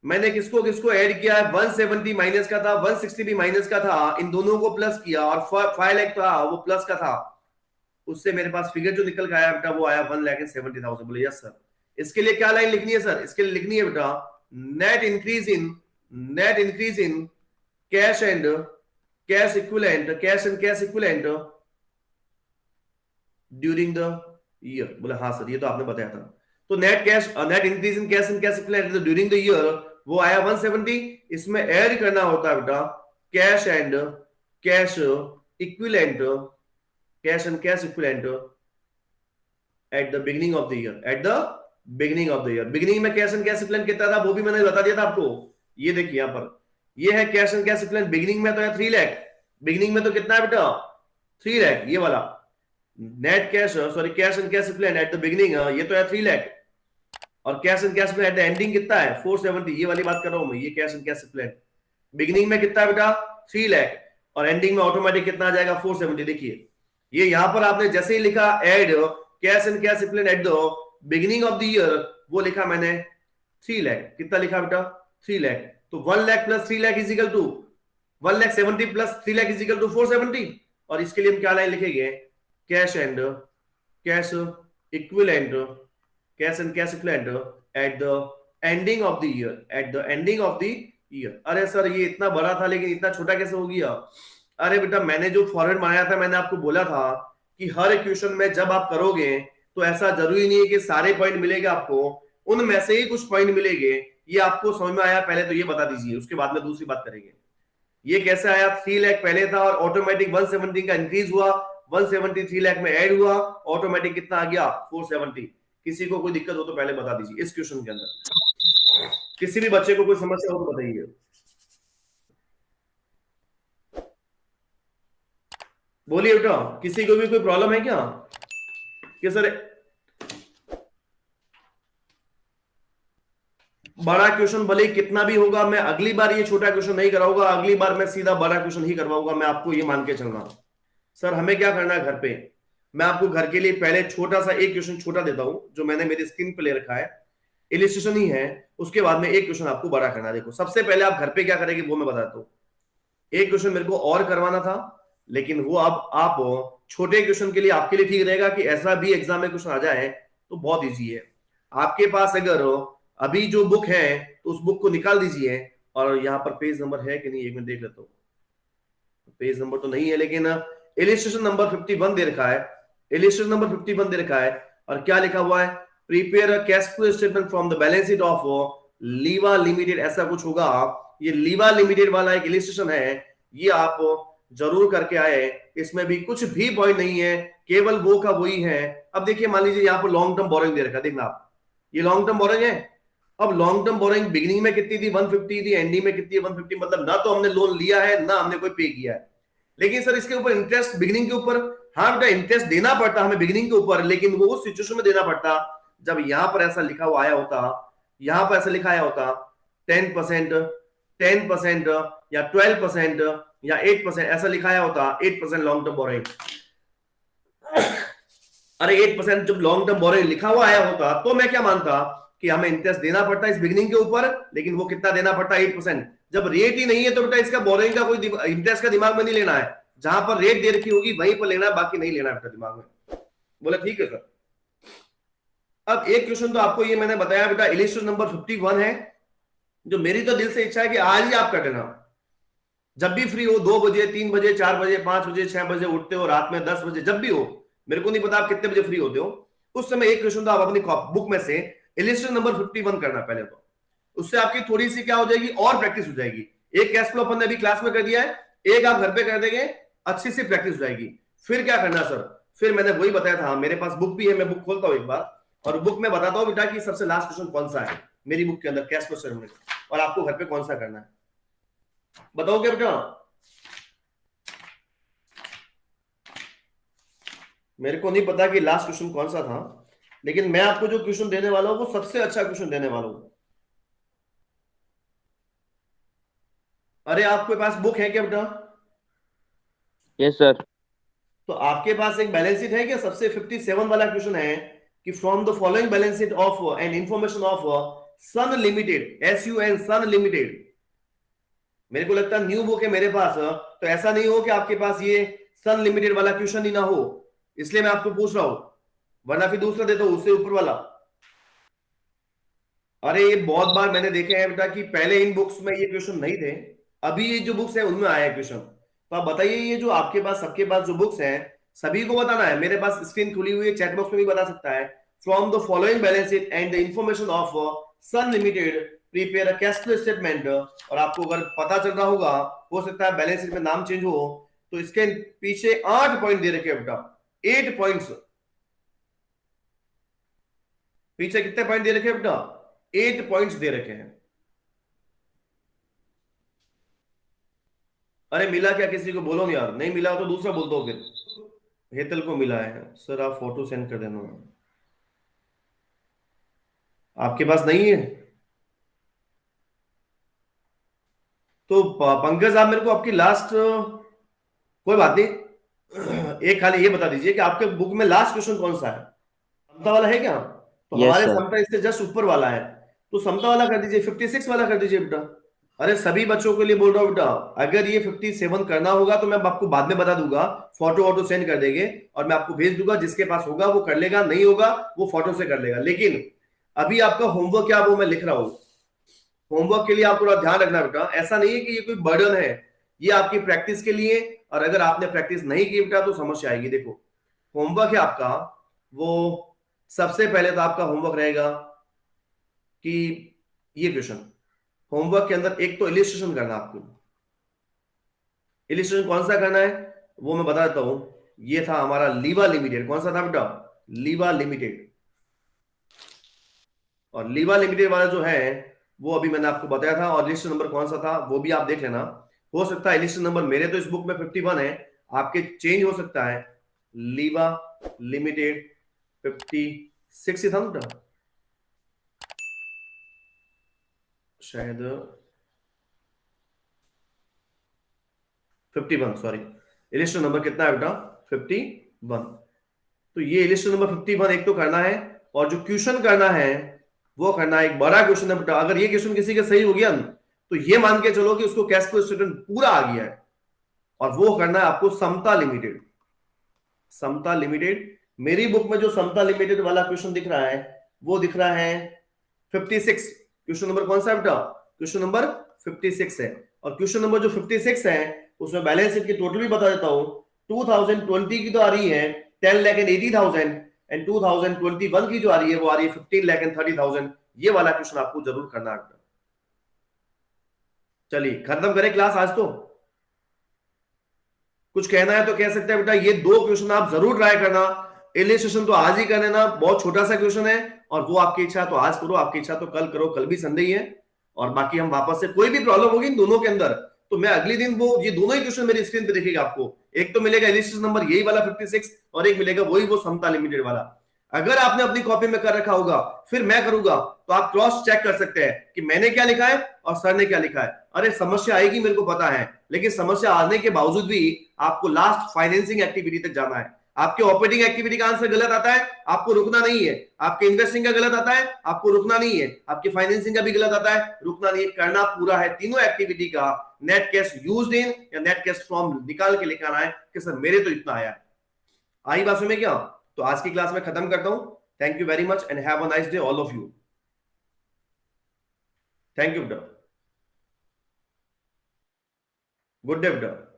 A: मैंने किसको किसको ऐड किया है, 170 माइनस का था, 160 भी माइनस का था, इन दोनों को प्लस किया, और 5 लाख था वो प्लस का था, उससे मेरे पास फिगर जो निकल के आया बेटा वो आया 1,70,000। बोले यस सर। इसके लिए क्या लाइन लिखनी है सर, इसके लिए लिखनी है बेटा net increase in cash and cash equivalent, cash and cash equivalent during the year. बोले हाँ सर, ये तो आपने बताया था। तो net increase in cash and cash equivalent during the year वो आया 170, इसमें ऐड करना होता है बेटा cash and cash equivalent, cash and cash equivalent at the beginning of the year, at the beginning of the year. Beginning में cash and cash equivalent कितना था वो भी मैंने बता दिया था आपको, ये देखिए यहां पर, ये है cash and cash equivalent, beginning में तो है 3 लाख, बिगिनिंग में तो कितना है बेटा 3 लाख, ये वाला net cash sorry cash and cash equivalent at the beginning, ये तो है 3 लाख, और कैश एंड कैश में एट द एंडिंग कितना है 470, ये वाली बात कर रहा हूं मैं, ये cash and cash equivalent beginning में कितना है बेटा 3 लाख, और एंडिंग में ऑटोमेटिक कितना आ जाएगा 470। देखिए ये यहां पर आपने जैसे ही लिखा add cash and cash equivalent at the beginning of the year, वो लिखा मैंने 3 लाख, कितना लिखा बेटा 3 लाख, तो 1 lakh plus 3 lakh is equal to 1,70,000 plus 3 lakh is equal to 470, और इसके लिए हम क्या लाइन लिखेंगे cash and cash equivalent, cash and cash equivalent at the ending of the year, at the ending of the year. अरे सर ये इतना बड़ा था लेकिन इतना छोटा कैसे हो गया, अरे बेटा मैंने जो फॉर्मेट बनाया था, मैंने आपको बोला था कि हर इक्वेशन में जब आप करोगे तो ऐसा जरूरी नहीं है कि सारे पॉइंट मिलेंगे आपको, उनमें से ही कुछ पॉइंट मिलेंगे। ये आपको समझ में आया, पहले तो ये बता दीजिए, उसके बाद में दूसरी बात करेंगे। ये कैसे आया, 3 लाख पहले था और ऑटोमेटिक 170 का इंक्रीज हुआ, 170 3 लाख में ऐड हुआ, ऑटोमेटिक कितना आ गया 470। किसी को कोई दिक्कत हो तो पहले बता दीजिए इस क्वेश्चन के अंदर, किसी भी बच्चे को कोई समस्या हो तो बताइए। बोलिए बेटा, किसी को भी कोई प्रॉब्लम है क्या कि सर बड़ा क्वेश्चन भले कितना भी होगा, मैं अगली बार ये छोटा क्वेश्चन नहीं कराऊंगा, अगली बार मैं सीधा बड़ा क्वेश्चन ही करवाऊंगा, मैं आपको ये मान के चल रहा हूं। सर हमें क्या करना है घर पे, मैं आपको घर के लिए पहले छोटा सा एक क्वेश्चन छोटा देता हूं जो मैंने मेरी स्क्रीन पे ले रखा है, इलिस्ट्रेशन ही है, उसके बाद में एक क्वेश्चन आपको बड़ा करना है। देखो सबसे पहले आप घर पे क्या करेंगे वो मैं बताता हूं। एक क्वेश्चन मेरे को और करवाना था, लेकिन वो अब आप छोटे क्वेश्चन के लिए आपके लिए ठीक रहेगा कि ऐसा भी एग्जाम में क्वेश्चन आ जाए तो बहुत इजी है। आपके पास अगर अभी जो बुक है तो उस बुक को निकाल दीजिए, और यहाँ पर पेज नंबर है कि नहीं एक मिनट देख लेता हूँ, पेज नंबर तो नहीं है लेकिन इलिस्ट्रेशन नंबर 51 दे रखा है, इलिस्ट्रेशन नंबर 51 दे रखा है, और क्या लिखा हुआ है, prepare a cash flow statement from the balance sheet of लीवा limited, ऐसा कुछ होगा। ये लीवा लिमिटेड वाला एक इलिस्ट्रेशन है, ये आप जरूर करके आए, इसमें भी कुछ भी पॉइंट नहीं है, केवल वो का वही है। अब देखिए मान लीजिए यहाँ पर लॉन्ग टर्म बोरोइंग दे रखा है, देखना आप ये लॉन्ग टर्म बोरोइंग है। अब लॉन्ग टर्म बोरोइंग बिगिनिंग में कितनी थी 150 थी, एंडिंग में कितनी है 150, मतलब ना तो हमने लोन लिया है ना हमने कोई पे किया है, लेकिन सर इसके ऊपर इंटरेस्ट बिगिनिंग के ऊपर, हाँ बेटा इंटरेस्ट देना पड़ता हमें बिगिनिंग के ऊपर, लेकिन वो उस सिचुएशन में देना पड़ता जब यहां पर ऐसा लिखा हुआ आया होता, यहां पर ऐसा लिखा आया होता 10%, 10% या 12% या 8% ऐसा लिखाया होता, 8% लॉन्ग टर्म बोरोइंग। अरे 8% जब लॉन्ग टर्म बोरोइंग लिखा हुआ आया होता तो मैं क्या मानता कि हमें इंटरेस्ट देना पड़ता है इस बिगिनिंग के ऊपर, लेकिन वो कितना देना पड़ता है 8%। जब रेट ही नहीं है तो बेटा इसका बोरोइंग का कोई इंटरेस्ट का दिमाग में नहीं लेना है, जहां पर रेट दे रखी होगी वहीं पर लेना है, बाकी नहीं लेना है बेटा दिमाग में। बोला ठीक है सर। अब एक क्वेश्चन तो आपको ये मैंने बताया बेटा, इलिस्ट्रेशन नंबर 51 है, जो मेरी तो दिल से इच्छा है कि आज ही आप कर देना, जब भी फ्री हो, 2 बजे, 3 बजे, 4 बजे, 5 बजे, 6 बजे उठते हो, रात में 10 बजे, जब भी हो, मेरे को नहीं पता आप कितने बजे फ्री होते हो, उस समय एक क्वेश्चन तो आप अपनी बुक में से इलिस्ट्रेशन नंबर 51 करना पहले तो। उससे आपकी थोड़ी सी क्या हो जाएगी, और प्रैक्टिस हो जाएगी। एक कैश फ्लो अपन ने अभी क्लास में कर दिया है, एक आप घर पे कर देंगे, अच्छी सी प्रैक्टिस हो जाएगी। फिर क्या करना सर, फिर मैंने वही बताया था, मेरे पास बुक भी है, मैं बुक खोलता हूँ एक बार और बुक में बताता हूँ बेटा कि सबसे लास्ट क्वेश्चन कौन सा है मेरी बुक के अंदर कैश फ्लो स्टेटमेंट, और आपको घर पे कौन सा करना है, बताओगे बेटा? मेरे को नहीं पता कि लास्ट क्वेश्चन कौन सा था, लेकिन मैं आपको जो क्वेश्चन देने वाला हूं वो सबसे अच्छा क्वेश्चन देने वाला हूं। अरे आपके पास बुक है क्या बेटा?
B: Yes sir.
A: तो आपके पास एक बैलेंस शीट है क्या? सबसे 57 वाला क्वेश्चन है कि from the following balance sheet of and information of Sun limited, SUN Sun limited. मेरे को लगता है न्यू बुक है मेरे पास, तो ऐसा नहीं हो कि आपके पास ये सन लिमिटेड वाला क्वेश्चन ही ना हो, इसलिए मैं आपको पूछ रहा हूं, वरना फिर दूसरा देता हूं उससे ऊपर वाला। अरे ये बहुत बार मैंने देखे हैं बेटा कि पहले इन बुक्स में ये क्वेश्चन नहीं थे, अभी ये जो बुक्स है उनमें आया है क्वेश्चन। तो आप बताइए, ये जो आपके पास सबके पास जो बुक्स हैं सभी को बताना है, मेरे पास स्क्रीन खुली हुई है, चैट बॉक्स में भी बता सकता है। From the following balance sheet and the information of Sun limited prepare a cash flow statement. और आपको अगर पता चल रहा होगा, हो सकता है बैलेंस शीट में नाम चेंज हो, तो इसके पीछे 8 पॉइंट दे रखे हैं बेटा, 8 पॉइंट्स। पीछे कितने पॉइंट दे रखे हैं बेटा? 8 पॉइंट्स दे रखे हैं। अरे मिला क्या किसी को? बोलो नहीं यार, नहीं मिला हो तो दूसरा बोल दो फिर। हेतल को मिला है सर, आप फोटो सेंड कर देना। आपके पास नहीं है तो पंकज आप मेरे को आपकी लास्ट, कोई बात नहीं, एक खाली ये बता दीजिए कि आपके बुक में लास्ट क्वेश्चन कौन सा है? समता वाला है क्या? तो
B: Yes,
A: हमारे
B: sir.
A: समता इससे जस्ट ऊपर वाला है, तो समता वाला कर दीजिए, 56 वाला कर दीजिए बेटा। अरे सभी बच्चों के लिए बोल रहा हूं बेटा, अगर ये 57 करना होगा तो मैं आपको बाद में बता दूंगा, फोटो वोटो सेंड कर देंगे और मैं आपको भेज दूंगा, जिसके पास होगा वो कर लेगा, नहीं होगा वो फोटो से कर लेगा। लेकिन अभी आपका होमवर्क क्या वो मैं लिख रहा हूं, होमवर्क के लिए आप थोड़ा ध्यान रखना बेटा, ऐसा नहीं है कि ये कोई बर्डन है, ये आपकी प्रैक्टिस के लिए, और अगर आपने प्रैक्टिस नहीं की बेटा तो समस्या आएगी। देखो होमवर्क है आपका, वो सबसे पहले तो आपका होमवर्क रहेगा कि ये क्वेश्चन, होमवर्क के अंदर एक तो इलिस्ट्रेशन करना, आपको इलिस्ट्रेशन कौन सा करना है वो मैं बता देता हूं। ये था हमारा लीवा लिमिटेड, कौन सा था बेटा? लीवा लिमिटेड। और लीवा लिमिटेड वाला जो है वो अभी मैंने आपको बताया था, और लिस्ट नंबर कौन सा था वो भी आप देख लेना। हो सकता है लिस्ट नंबर मेरे तो इस बुक में 51 है, आपके चेंज हो सकता है। लीवा लिमिटेड 56 ही था ना शायद, 51, सॉरी। इलिस्ट्रेशन नंबर कितना है बेटा? 51। तो ये इलिस्ट्रेशन नंबर 51 एक तो करना है, और जो क्वेश्चन करना है वो करना है, एक बड़ा क्वेश्चन है बेटा। अगर ये क्वेश्चन किसी का सही हो गया तो ये मान के चलो कि उसको कैश फ्लो स्टेटमेंट पूरा आ गया है, और वो करना है आपको समता लिमिटेड। समता लिमिटेड, मेरी बुक में जो समता लिमिटेड वाला क्वेश्चन दिख रहा है वो दिख रहा है 56। क्वेश्चन नंबर कौन सा है बेटा? क्वेश्चन नंबर 56 है। और क्वेश्चन नंबर जो 56 है उसमें बैलेंस शीट की टोटल भी बता देता हूं। 2020 की तो आ रही है 10,80,000, एंड 2021 की जो आ रही है वो आ रही है 15,30,000। ये वाला क्वेश्चन आपको जरूर करना है। चलिए खत्म करें क्लास आज। तो कुछ कहना है तो कह सकते हैं बेटा, ये 2 क्वेश्चन आप जरूर ट्राई करना। इलिस्ट्रेशन तो आज ही कर लेना, बहुत छोटा सा क्वेश्चन है, और वो आपकी इच्छा तो आज करो, आपकी इच्छा तो कल करो, कल भी संडे ही है। और बाकी हम वापस से, कोई भी प्रॉब्लम होगी इन दोनों के अंदर तो मैं अगले दिन वो ये दोनों ही क्वेश्चन मेरी स्क्रीन पे दिखेगा आपको। एक तो मिलेगा इलिस्ट्रेशन नंबर यही वाला 56, और एक मिलेगा वही वो समता लिमिटेड वाला। अगर आपने अपनी कॉपी में कर रखा होगा फिर मैं करूंगा तो आप क्रॉस चेक कर सकते हैं कि मैंने क्या लिखा है और सर ने क्या लिखा है। अरे समस्या आएगी मेरे को पता है, लेकिन समस्या आने के बावजूद भी आपको लास्ट फाइनेंसिंग एक्टिविटी तक जाना है। आपके ऑपरेटिंग एक्टिविटी का आंसर गलत आता है, आपको रुकना नहीं है। आपके इन्वेस्टिंग का गलत आता है, आपको रुकना नहीं है। आपके फाइनेंसिंग का भी गलत आता है, रुकना नहीं है। करना पूरा है तीनों एक्टिविटी का। नेट कैश यूज्ड इन या नेट कैश फ्रॉम निकाल के लेकर आना है कि सर मेरे तो इतना आया है। आई बात में क्या? तो आज की क्लास में खत्म करता हूं। Thank you very much and have a nice day all of you. Thank you बेटा। गुड डे बेटा।